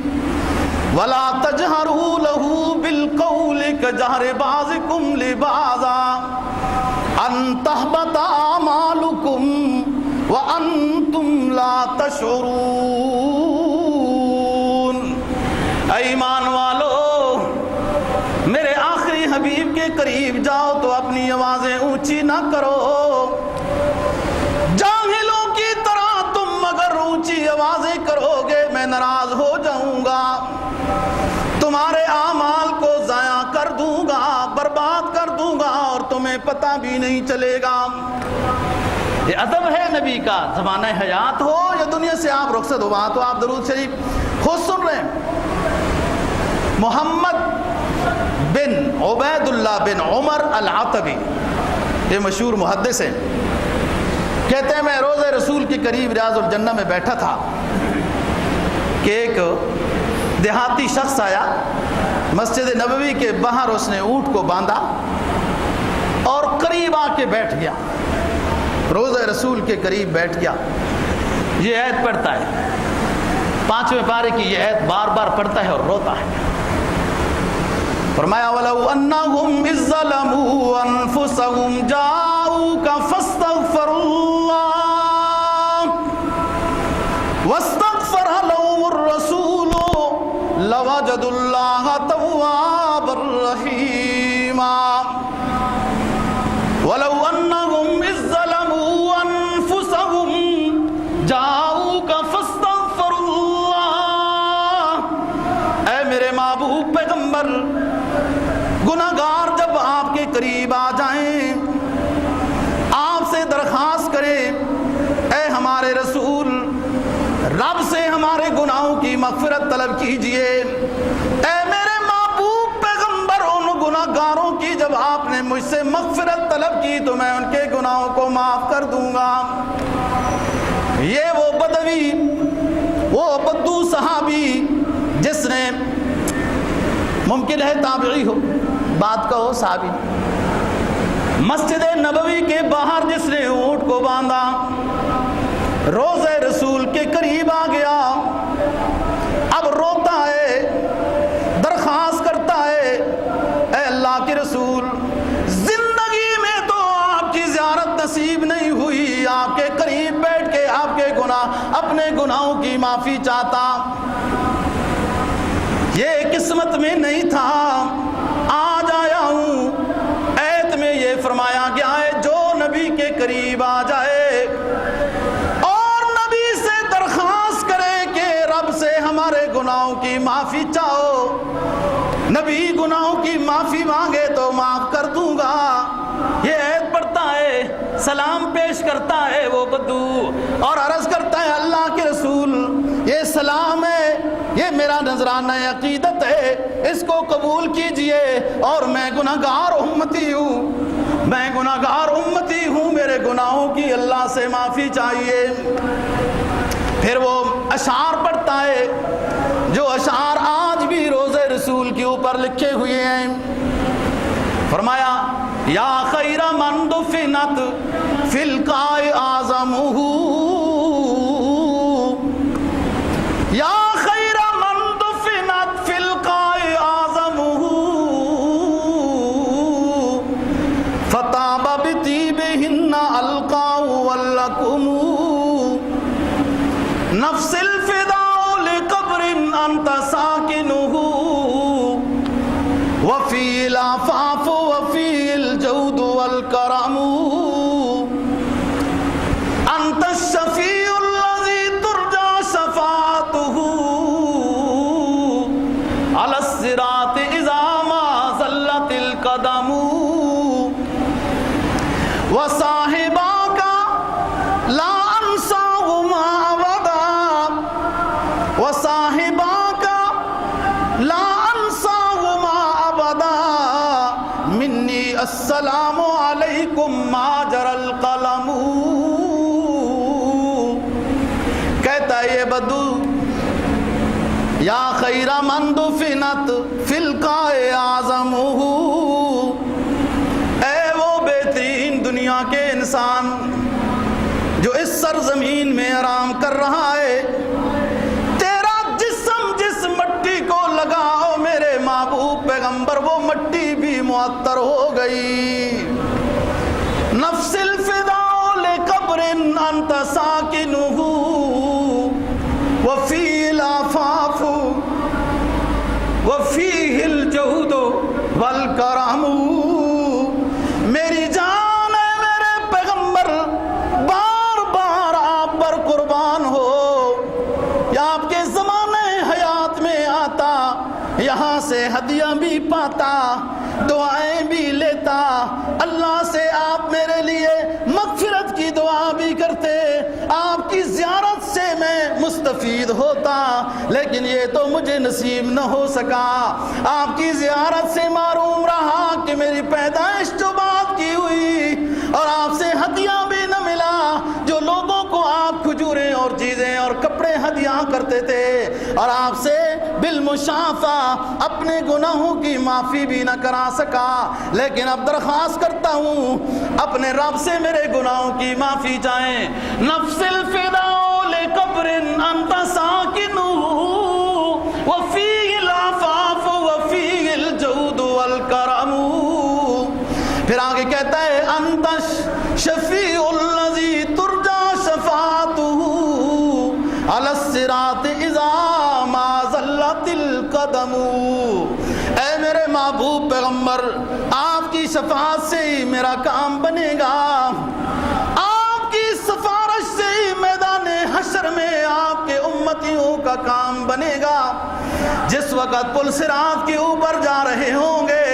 ولا تجهروا له بالقول كجهر بعضكم لبعض ان تحبط اعمالكم وانتم لا تشعرون. اے ایمان قریب جاؤ تو اپنی آوازیں اونچی نہ کرو، جاہلوں کی طرح تم اگر اونچی آوازیں کرو گے میں ناراض ہو جاؤں گا، تمہارے اعمال کو ضائع کر دوں گا، برباد کر دوں گا اور تمہیں پتہ بھی نہیں چلے گا۔ یہ ادب ہے نبی کا، زمانہ حیات ہو یا دنیا سے آپ رخصت ہو، وہاں تو آپ درود شریف خود سن رہے ہیں۔ محمد بن عبید اللہ بن عمر العتبی، یہ مشہور محدث ہیں، کہتے ہیں میں روضہ رسول کے قریب ریاض الجنہ میں بیٹھا تھا کہ ایک دیہاتی شخص آیا، مسجد نبوی کے باہر اس نے اونٹ کو باندھا اور قریب آ کے بیٹھ گیا، روضہ رسول کے قریب بیٹھ گیا۔ یہ آیت پڑھتا ہے، 5ویں پارے کی یہ آیت بار بار پڑھتا ہے اور روتا ہے۔ فرمایا وَلَوْ أَنَّهُمْ إِذ ظَّلَمُوا أَنفُسَهُمْ جَاءُوكَ فَاسْتَغْفَرُوا اللَّهَ وَاسْتَغْفَرَ لَهُمُ الرَّسُولُ لَوَجَدُوا اللَّهَ تَوَّابًا رَحِيمًا۔ وَلَوْ أَنَّهُمْ إِذ ظَّلَمُوا أَنفُسَهُمْ جَاءُوكَ فَاسْتَغْفَرُوا اللَّهَ، اے میرے محبوب پیغمبر، گناہگار جب آپ کے قریب آ جائیں، آپ سے درخواست کریں اے ہمارے رسول، رب سے ہمارے گناہوں کی مغفرت طلب کیجئے، اے میرے محبوب پیغمبر، ان گناہگاروں کی جب آپ نے مجھ سے مغفرت طلب کی تو میں ان کے گناہوں کو معاف کر دوں گا۔ یہ وہ بدوی، وہ بدو صحابی جس نے، ممکن ہے تابعی ہو، بات کہو صحابی، مسجد نبوی کے باہر جس نے اونٹ کو باندھا، روضہ رسول کے قریب آ گیا، اب روتا ہے، درخواست کرتا ہے اے اللہ کے رسول، زندگی میں تو آپ کی زیارت نصیب نہیں ہوئی، آپ کے قریب بیٹھ کے آپ کے گناہ، اپنے گناہوں کی معافی چاہتا، یہ قسمت میں نہیں تھا، آج آیا ہوں۔ ایت میں یہ فرمایا گیا ہے جو نبی کے قریب آ جائے اور نبی سے درخواست کرے کہ رب سے ہمارے گناہوں کی معافی چاہو، نبی گناہوں کی معافی مانگے تو معاف کر دوں گا۔ یہ ایت پڑھتا ہے، سلام پیش کرتا ہے وہ بدو اور عرض کرتا ہے اللہ کے رسول، یہ سلام ہے، یہ میرا نذرانہ عقیدت ہے، اس کو قبول کیجئے، اور میں گناہگار امتی ہوں، میں گناہگار امتی ہوں، میرے گناہوں کی اللہ سے معافی چاہیے۔ پھر وہ اشعار پڑھتا ہے جو اشعار آج بھی روضہ رسول کے اوپر لکھے ہوئے ہیں۔ فرمایا یا خیر من دفنت فی القاع اعظمہ، یا خیر من دفنت فی القاع اعظمہ، فطاب بطیبہن القاء ولکم، نفس الفداء لقبر انت ساکنہ، وفی العفاف وفی الجود والکرم، انت الشفیع الذی ترجى شفاعته علی الصراط اذا ما زلت القدم، وصاحباک لا انساہما ابدا، وصاحباک لا انساہما ابدا، منی السلام علیکم ما جرى القلم۔ کہتا ہے یہ بدو یا خیر من دفنت فی القاع اعظمہ، اے وہ بہترین دنیا کے انسان جو اس سرزمین میں آرام کر رہا ہے، تیرا جسم جس مٹی کو لگا او میرے محبوب پیغمبر وہ مٹی بھی معطر ہو گئی، نفس الفداء لقبر انت ساکنہ، وفی العفاف وفیہ الجود والکرم، یا آپ کے زمانے حیات میں آتا، یہاں سے ہدیہ بھی پاتا، دعائیں بھی لیتا، اللہ سے آپ میرے لیے مغفرت کی دعا بھی کرتے، آپ کی زیارت سے میں مستفید ہوتا، لیکن یہ تو مجھے نصیب نہ ہو سکا۔ آپ کی زیارت سے محروم رہا کہ میری پیدائش جو بات کی ہوئی، اور آپ سے ہدیہ بھی نہ ملا، جو لوگوں کو آپ کھجوریں اور چیزیں اور کپڑے ہدیہ کرتے تھے، اور آپ سے بالمشافہ اپنے گناہوں کی معافی بھی نہ کرا سکا، لیکن اب درخواست کرتا ہوں اپنے رب سے میرے گناہوں کی معافی چاہیں۔ نفس الفداء لقبر انت ساکنہ وفیہ العفاف وفیہ الجود والکرم۔ پھر آگے کہتا ہے انت شفیع الذی ترجا شفاعتہ علی الصراط اذا ما زلت القدم۔ اے میرے محبوب پیغمبر، آپ کی شفاعت سے ہی میرا کام بنے گا، آپ کی سفارش سے ہی میدان حشر میں آپ کے امتیوں کا کام بنے گا۔ جس وقت پل صراط کے اوپر جا رہے ہوں گے،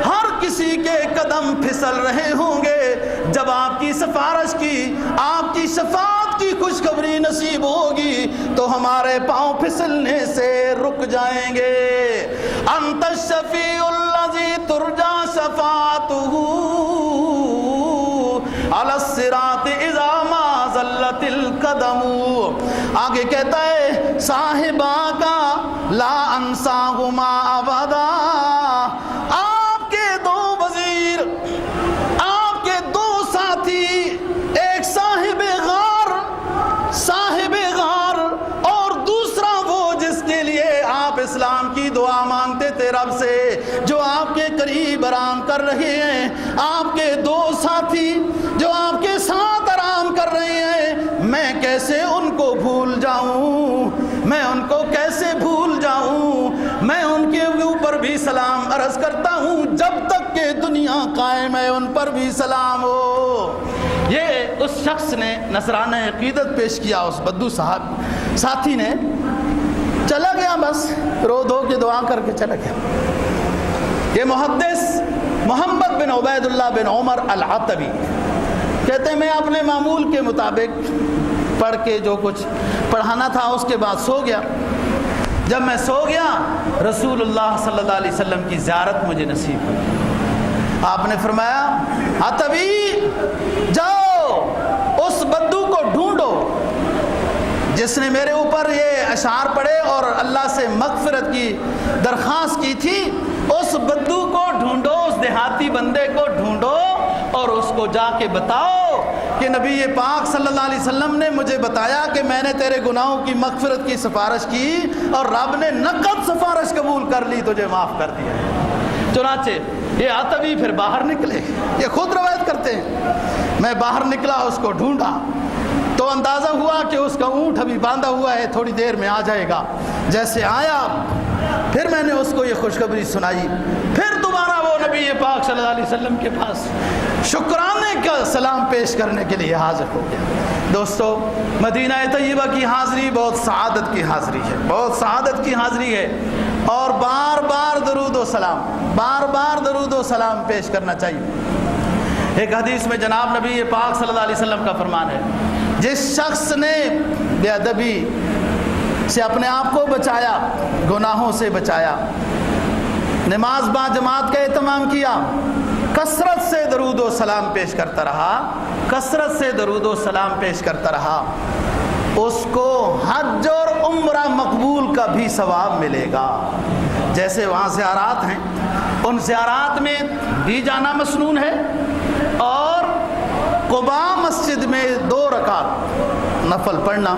ہر کسی کے قدم پھسل رہے ہوں گے، جب آپ کی سفارش کی، آپ کی شفاعت کی خوشخبری نصیب ہوگی تو ہمارے پاؤں پھسلنے سے رک جائیں گے۔ انت الشفیع الذی ترجا شفاعتہ علی الصراط اذا ما زلت القدم۔ آگے کہتا ہے صاحبہ کا لا انساہما ابدا۔ آپ کے دو وزیر، آپ کے دو ساتھی، ایک صاحب غار اور دوسرا وہ جس کے لیے آپ اسلام کی دعا مانگتے تھے رب سے، جو آپ کے قریب آرام کر رہے ہیں، آپ کے دو ساتھی جو آپ کے ساتھ آرام کر رہے ہیں، میں کیسے ان کو بھول جاؤں، میں ان کو کیسے بھول جاؤں، میں ان کے اوپر بھی سلام عرض کرتا ہوں، جب تک کہ دنیا قائم ہے ان پر بھی سلام ہو۔ یہ اس شخص نے نذرانہ عقیدت پیش کیا، اس بدو صاحب ساتھی نے، چلا گیا، بس رو دھو کے دعا کر کے چلا گیا۔ یہ محدث محمد بن عبید اللہ بن عمر العتبی کہتے ہیں میں اپنے معمول کے مطابق پڑھ کے جو کچھ پڑھانا تھا اس کے بعد سو گیا۔ جب میں سو گیا، رسول اللہ صلی اللہ علیہ وسلم کی زیارت مجھے نصیب ہوئی۔ آپ نے فرمایا عتبی جاؤ اس بدو کو ڈھونڈو جس نے میرے اوپر یہ اشعار پڑھے اور اللہ سے مغفرت کی درخواست کی تھی، اس بدو کو ڈھونڈو، اس دیہاتی بندے کو ڈھونڈو اور اس کو جا کے بتاؤ کہ نبی پاک صلی اللہ علیہ وسلم نے مجھے بتایا کہ میں نے تیرے گناہوں کی مغفرت کی سفارش کی اور رب نے نقد سفارش قبول کر لی، تجھے معاف کر دیا۔ چنانچہ یہ عتبی پھر باہر نکلے، یہ خود روایت کرتے ہیں، میں باہر نکلا، اس کو ڈھونڈا تو اندازہ ہوا کہ اس کا اونٹ ابھی باندھا ہوا ہے، تھوڑی دیر میں آ جائے گا۔ جیسے آیا پھر میں نے اس کو یہ خوشخبری سنائی، پھر دوبارہ وہ نبی پاک صلی اللہ علیہ وسلم کے پاس شکرانے کا سلام پیش کرنے کے لیے حاضر ہو گیا۔ دوستو، مدینہ طیبہ کی حاضری بہت سعادت کی حاضری ہے، بہت سعادت کی حاضری ہے، اور بار بار درود و سلام، بار بار درود و سلام پیش کرنا چاہیے۔ ایک حدیث میں جناب نبی پاک صلی اللہ علیہ وسلم کا فرمان ہے، جس شخص نے بے ادبی سے اپنے آپ کو بچایا، گناہوں سے بچایا، نماز با جماعت کا اہتمام کیا، کثرت سے درود و سلام پیش کرتا رہا، کثرت سے درود و سلام پیش کرتا رہا، اس کو حج اور عمرہ مقبول کا بھی ثواب ملے گا۔ جیسے وہاں زیارات ہیں، ان زیارات میں بھی جانا مسنون ہے، اور قباء مسجد میں 2 رکعت نفل پڑھنا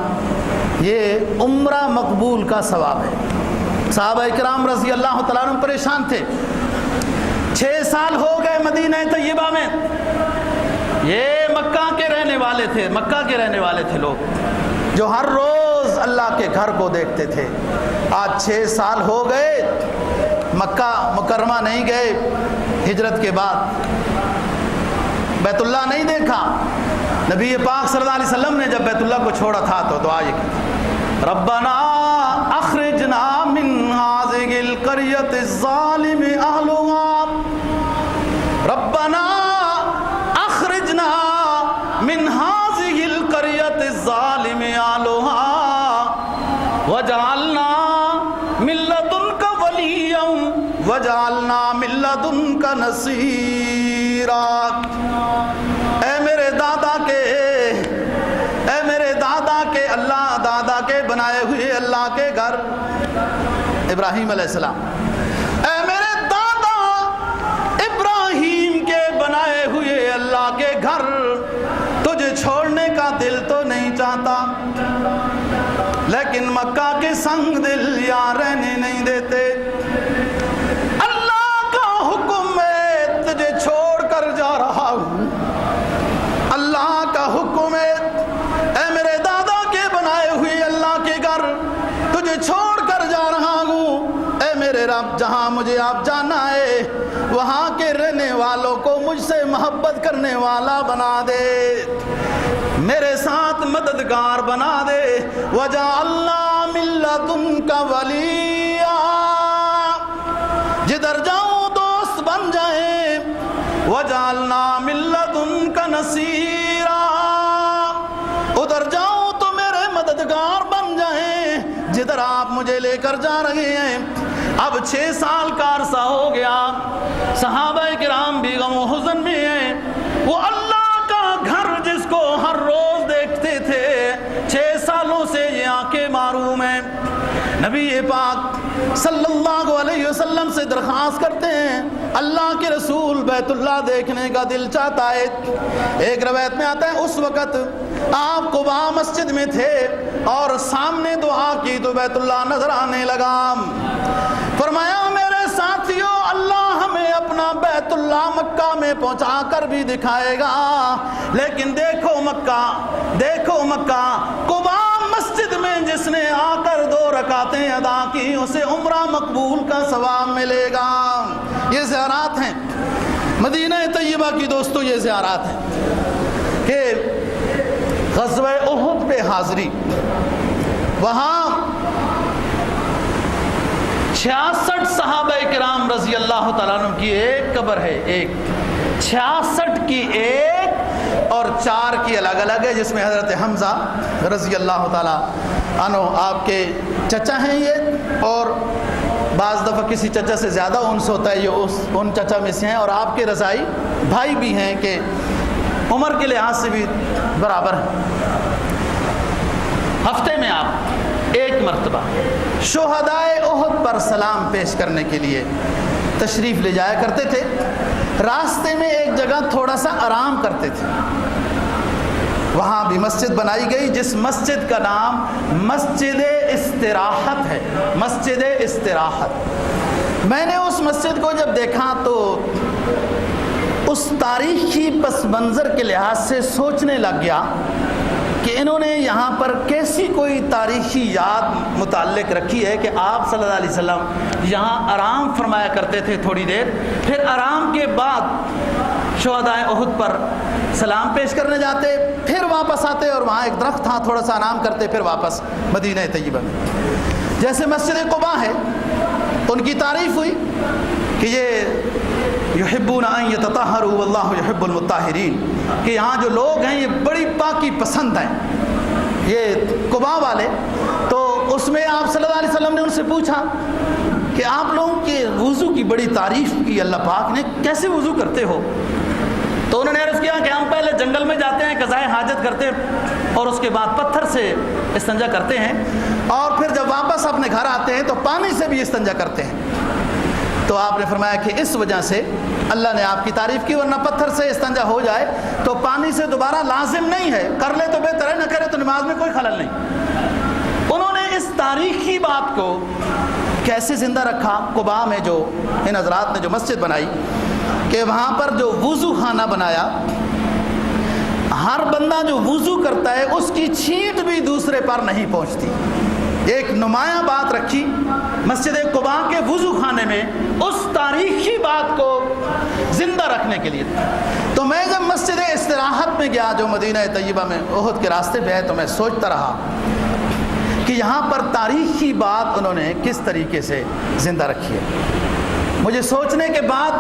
یہ عمرہ مقبول کا ثواب ہے۔ صحابہ اکرام رضی اللہ تعالیٰ عنہ پریشان تھے، 6 سال ہو گئے مدینہ طیبہ میں، یہ مکہ کے رہنے والے تھے، مکہ کے رہنے والے تھے لوگ جو ہر روز اللہ کے گھر کو دیکھتے تھے۔ آج 6 سال ہو گئے، مکہ مکرمہ نہیں گئے، ہجرت کے بعد بیت اللہ نہیں دیکھا۔ نبی پاک صلی اللہ علیہ وسلم نے جب بیت اللہ کو چھوڑا تھا تو دعا یہ کی، ربنا وجعلنا من لدنک ولیا وجعلنا من لدنک نصیرا۔ اے میرے دادا کے اللہ، دادا کے بنائے ہوئے اللہ کے گھر، ابراہیم علیہ السلام، اے میرے دادا ابراہیم کے بنائے ہوئے اللہ کے گھر، تجھے چھوڑنے کا دل تو نہیں چاہتا، لیکن مکہ کے سنگ دل یہاں رہنے نہیں دیتے۔ اللہ کا حکم ہے تجھے چھوڑ کر جا رہا ہوں، اللہ کا حکم ہے اے میرے دادا کے بنائے ہوئے اللہ کے گھر، تجھے چھوڑ کر جا رہا ہوں، اے میرے رب جہاں مجھے آپ جانا ہے وہاں کے رہنے والوں کو مجھ سے محبت کرنے والا بنا دے، میرے ساتھ مددگار بنا دے۔ وَجَعَلْنَا مِن لَّدُنْكَ وَلِيًّا، جدھر جاؤں دوست بن جائیں۔ وَجَعَلْنَا مِن لَّدُنْكَ نَصِيرًا، ادھر جاؤں تو میرے مددگار بن جائیں جدھر آپ مجھے لے کر جا رہے ہیں۔ اب 6 سال کا عرصہ ہو گیا، صحابہ کرام بھی غم و حزن میں ہیں، وہ اللہ کا گھر جس کو ہر روز دیکھتے تھے 6 سالوں سے یہ آنکھیں معروم ہیں۔ نبی پاک صلی اللہ علیہ وسلم سے درخواست کرتے ہیں، اللہ کے رسول بیت اللہ دیکھنے کا دل چاہتا ہے۔ ایک روایت میں آتا ہے اس وقت آپ قباء مسجد میں تھے اور سامنے دعا کی تو بیت اللہ نظر آنے لگا۔ فرمایا میرے ساتھیوں، اللہ ہمیں اپنا بیت اللہ مکہ میں پہنچا کر بھی دکھائے گا، لیکن دیکھو مکہ قباء مسجد میں جس نے آ کر 2 رکعتیں ادا کی اسے عمرہ مقبول کا ثواب ملے گا۔ یہ زیارات ہیں مدینہ طیبہ کی دوستو، یہ زیارات ہیں کہ غزوہ احد پہ حاضری، وہاں 66 صحابہ کرام رضی اللہ تعالیٰ عنہ کی ایک قبر ہے، 66 کی ایک اور 4 کی الگ الگ ہے، جس میں حضرت حمزہ رضی اللہ تعالیٰ عنہ آپ کے چچا ہیں یہ، اور بعض دفعہ کسی چچا سے زیادہ انس ہوتا ہے، یہ ان چچا میں سے ہیں، اور آپ کے رضائی بھائی بھی ہیں کہ عمر کے لحاظ سے بھی برابر ہیں۔ ہفتے میں آپ 1 مرتبہ شہدائے احد پر سلام پیش کرنے کے لیے تشریف لے جایا کرتے تھے۔ راستے میں ایک جگہ تھوڑا سا آرام کرتے تھے، وہاں بھی مسجد بنائی گئی جس مسجد کا نام مسجد استراحت ہے، مسجد استراحت۔ میں نے اس مسجد کو جب دیکھا تو اس تاریخی پس منظر کے لحاظ سے سوچنے لگ گیا کہ انہوں نے یہاں پر کیسی کوئی تاریخی یاد متعلق رکھی ہے کہ آپ صلی اللہ علیہ وسلم یہاں آرام فرمایا کرتے تھے تھوڑی دیر، پھر آرام کے بعد شہدائے احد پر سلام پیش کرنے جاتے، پھر واپس آتے اور وہاں ایک درخت تھا تھوڑا سا آرام کرتے، پھر واپس مدینہ طیبہ میں۔ جیسے مسجد قباء ہے، ان کی تعریف ہوئی کہ یہ یحبون ان یتطہروا واللہ یحب المطہرین، کہ یہاں جو لوگ ہیں یہ بڑی پاکی پسند ہیں یہ قباء والے۔ تو اس میں آپ صلی اللہ علیہ وسلم نے ان سے پوچھا کہ آپ لوگوں کے وضو کی بڑی تعریف کی اللہ پاک نے، کیسے وضو کرتے ہو؟ تو انہوں نے عرض کیا کہ ہم پہلے جنگل میں جاتے ہیں، قضائے حاجت کرتے ہیں، اور اس کے بعد پتھر سے استنجا کرتے ہیں، اور پھر جب واپس اپنے گھر آتے ہیں تو پانی سے بھی استنجا کرتے ہیں۔ تو آپ نے فرمایا کہ اس وجہ سے اللہ نے آپ کی تعریف کی، ورنہ پتھر سے استنجا ہو جائے تو پانی سے دوبارہ لازم نہیں ہے، کر لے تو بہتر ہے، نہ کرے تو نماز میں کوئی خلل نہیں۔ انہوں نے اس تاریخی بات کو کیسے زندہ رکھا؟ قباء میں جو ان حضرات نے جو مسجد بنائی کہ وہاں پر جو وضو خانہ بنایا، ہر بندہ جو وضو کرتا ہے اس کی چھینٹ بھی دوسرے پر نہیں پہنچتی۔ ایک نمایاں بات رکھی مسجد قباء کے وضو خانے میں اس تاریخی بات کو زندہ رکھنے کے لیے۔ تو میں جب مسجد استراحت میں گیا جو مدینہ طیبہ میں احد کے راستے پہ ہے، تو میں سوچتا رہا کہ یہاں پر تاریخی بات انہوں نے کس طریقے سے زندہ رکھی ہے۔ مجھے سوچنے کے بعد،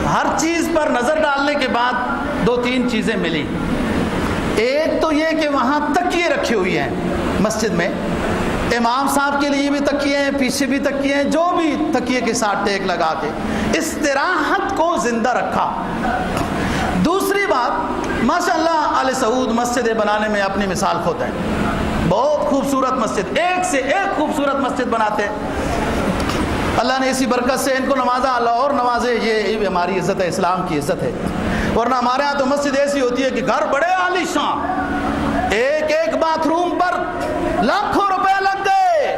ہر چیز پر نظر ڈالنے کے بعد 2-3 چیزیں ملی۔ ایک تو یہ کہ وہاں تکیے رکھے ہوئے ہیں مسجد میں، امام صاحب کے لیے بھی تکیے ہیں، پیچھے بھی تکیے ہیں، جو بھی تکیے کے ساتھ ٹیک لگا کے استراحت کو زندہ رکھا۔ دوسری بات، ماشاءاللہ آل سعود مسجد بنانے میں اپنی مثال کھوتے ہیں، بہت خوبصورت مسجد، ایک سے ایک خوبصورت مسجد بناتے ہیں۔ اللہ نے اسی برکت سے ان کو نوازا، اللہ اور نوازے، یہ ہماری عزت ہے، اسلام کی عزت ہے۔ ورنہ ہمارے ہاں تو مسجد ایسی ہوتی ہے کہ گھر بڑے عالی شان، ایک ایک باتھ روم پر لاکھوں روپے لگ گئے،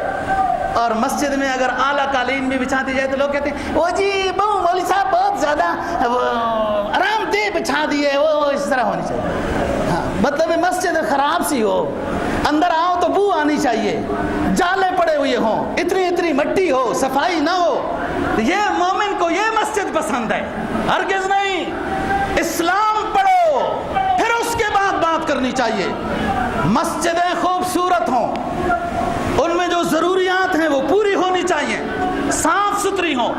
اور مسجد میں اگر اعلیٰ قالین بھی بچھا دی جائے تو لوگ کہتے ہیں وہ جی مولوی صاحب بہت زیادہ آرام دہ بچھا دیے، وہ اس طرح ہونی چاہیے۔ ہاں، مطلب مسجد خراب سی ہو، اندر آؤ تو بو آنی چاہیے، جالے پڑے ہوئے ہوں، اتنی مٹی ہو، صفائی نہ ہو۔ یہ مومن کو یہ مسجد پسند ہے، ہرگز نہیں۔ اسلام پڑھو، پھر اس کے بعد بات کرنی چاہیے۔ مسجدیں خوبصورت ہوں، ان میں جو ضروریات ہیں وہ پوری ہونی چاہیے، صاف ستھری ہوں،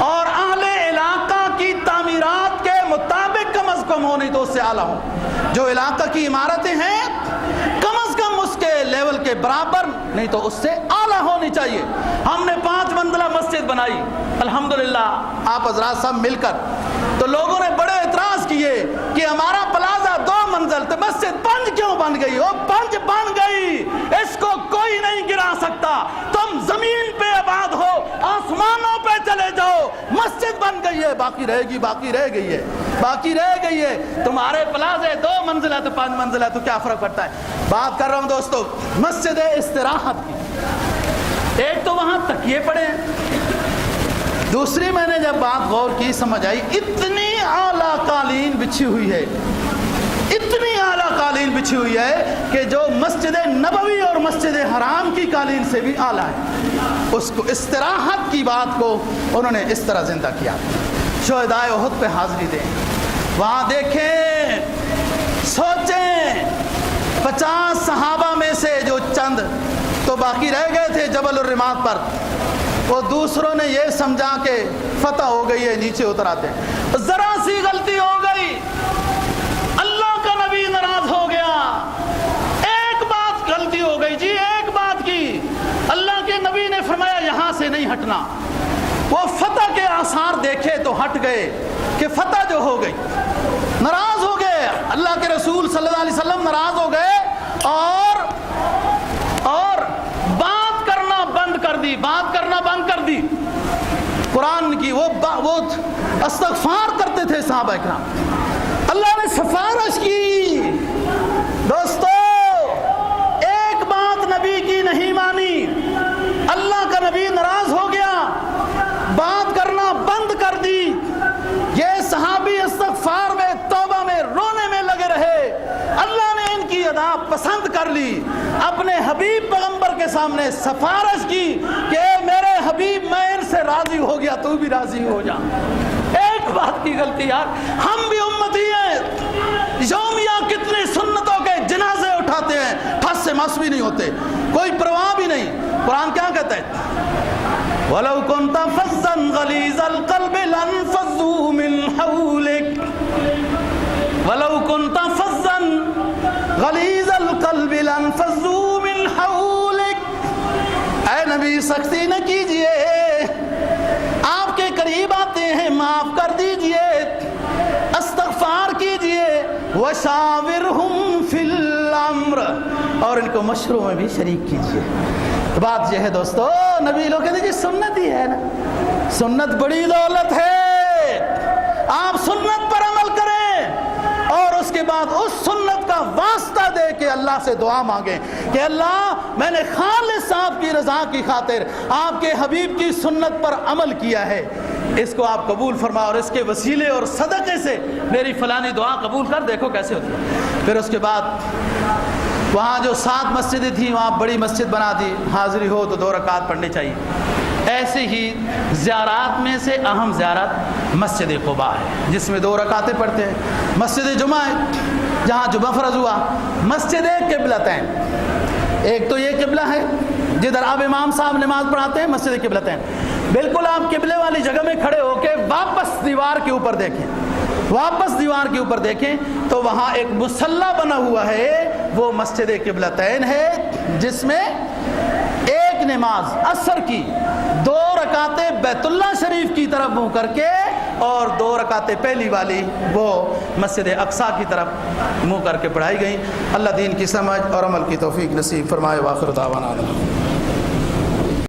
اور اہل علاقہ کی تعمیرات کے مطابق کم از کم ہو، نہیں تو اس سے اعلیٰ ہوں۔ جو علاقہ کی عمارتیں ہیں کم از کم اس کے لیول کے برابر، نہیں تو اس سے اعلیٰ ہونی چاہیے۔ ہم نے 5 منزلہ مسجد بنائی الحمدللہ، آپ حضرات سب مل کر، تو لوگوں نے بڑے اعتراض کیے کہ ہمارا پلازا 2 منزل تو مسجد 5 کیوں بن گئی؟ وہ 5 بن گئی، اس کو کوئی نہیں گرا سکتا۔ تم زمین پہ آباد ہو، آسمانوں پہ چلے جاؤ، مسجد بن گئی ہے، باقی رہے گی، باقی رہ گئی ہے، باقی رہ گئی ہے۔ تمہارے پلازے 2 منزلہ تو 5 منزلہ تو کیا فرق پڑتا ہے؟ بات کر رہا ہوں دوستو مسجد استراحت کی۔ ایک تو وہاں تکیے پڑے ہیں، دوسری میں نے جب بات غور کی سمجھ آئی، اتنی اعلیٰ قالین بچھی ہوئی ہے، اتنی اعلیٰ قالین بچھی ہوئی ہے کہ جو مسجد نبوی اور مسجد حرام کی قالین سے بھی اعلیٰ ہے۔ اس کو استراحت کی بات کو انہوں نے اس طرح زندہ کیا۔ شہدائے احد پہ حاضری دیں، وہاں دیکھیں، سوچیں، 50 صحابہ میں سے جو چند تو باقی رہ گئے تھے جبل الرمات پر، وہ دوسروں نے یہ سمجھا کہ فتح ہو گئی ہے، نیچے اتر آتے ہیں۔ ذرا سی غلطی ہو گئی، اللہ کا نبی ناراض ہو گیا، ایک بات غلطی ہو گئی جی، ایک بات کی، اللہ کے نبی نے فرمایا یہاں سے نہیں ہٹنا۔ وہ فتح کے آثار دیکھے تو ہٹ گئے کہ فتح جو ہو گئی، ناراض ہو گئے، اللہ کے رسول صلی اللہ علیہ وسلم ناراض ہو گئے، اور بات کرنا بند کر دی قرآن کی۔ وہ استغفار کرتے تھے صحابہ کرام، اللہ نے سفارش کی۔ دوستو ایک بات نبی کی نہیں مانی، اللہ کا نبی ناراض ہو گیا، بات کرنا بند کر دی۔ یہ صحابی استغفار میں، توبہ میں، رونے میں لگے رہے۔ اللہ نے ان کی ادا پسند کر لی، اپنے حبیب پیغمبر کے سامنے سفارش کی کہ اے میرے حبیب، میں ان سے راضی ہو گیا، تو بھی راضی ہو جا۔ ایک بات کی غلطی یار، ہم بھی امتی ہیں، یومیہ کتنی سنتوں کے جنازے اٹھاتے ہیں، ٹھس سے مس بھی نہیں ہوتے، کوئی پرواہ بھی نہیں۔ قرآن کیا کہتا ہے؟ وَلَوْ كُنْتَ فَظًّا غَلِيظَ الْقَلْبِ لَانفَضُّوا مِنْ حَوْلِكَ وَلَوْ كُنْتَ فَظًّا غَلِيظَ الْقَلْبِ لَانفَضُّوا مِنْ حَوْلِكَ۔ اے نبی سختی نہ کیجئے، آپ کے قریب آتے ہیں، معاف کر دیجئے، استغفار کیجئے، وَشَاوِرْهُمْ فِي الْأَمْرِ، اور ان کو مشوروں میں بھی شریک کیجئے۔ بات یہ ہے دوستو، نبی لوگ کہتے ہیں جی سنت ہی ہے نا، سنت بڑی دولت ہے، آپ سنت پر عمل کریں، اور اس کے بعد اس سنت کا واسطہ دے کے اللہ سے دعا مانگیں کہ اللہ میں نے خالص آپ کی رضا کی خاطر آپ کے حبیب کی سنت پر عمل کیا ہے، اس کو آپ قبول فرما، اور اس کے وسیلے اور صدقے سے میری فلانی دعا قبول کر، دیکھو کیسے ہوتی ہے۔ پھر اس کے بعد وہاں جو 7 مسجدیں تھیں وہاں بڑی مسجد بنا دی، حاضری ہو تو 2 رکعت پڑھنی چاہیے۔ ایسے ہی زیارات میں سے اہم زیارت مسجد قباء ہے، جس میں 2 رکعتیں پڑھتے ہیں۔ مسجد جمعہ ہے جہاں جمعہ فرض ہوا۔ مسجد قبلتین، ایک تو یہ قبلہ ہے جدھر آپ امام صاحب نماز پڑھاتے ہیں، مسجد قبلتین، بالکل آپ قبلے والی جگہ میں کھڑے ہو کے واپس دیوار کے اوپر دیکھیں، واپس دیوار کے اوپر دیکھیں تو وہاں ایک مصلی بنا ہوا ہے، وہ مسجد قبلتین ہے، جس میں نماز عصر کی 2 رکعتیں بیت اللہ شریف کی طرف منہ کر کے اور 2 رکعتیں پہلی والی وہ مسجد اقصیٰ کی طرف منہ کر کے پڑھائی گئیں۔ اللہ دین کی سمجھ اور عمل کی توفیق نصیب فرمائے۔ وآخر دعوانا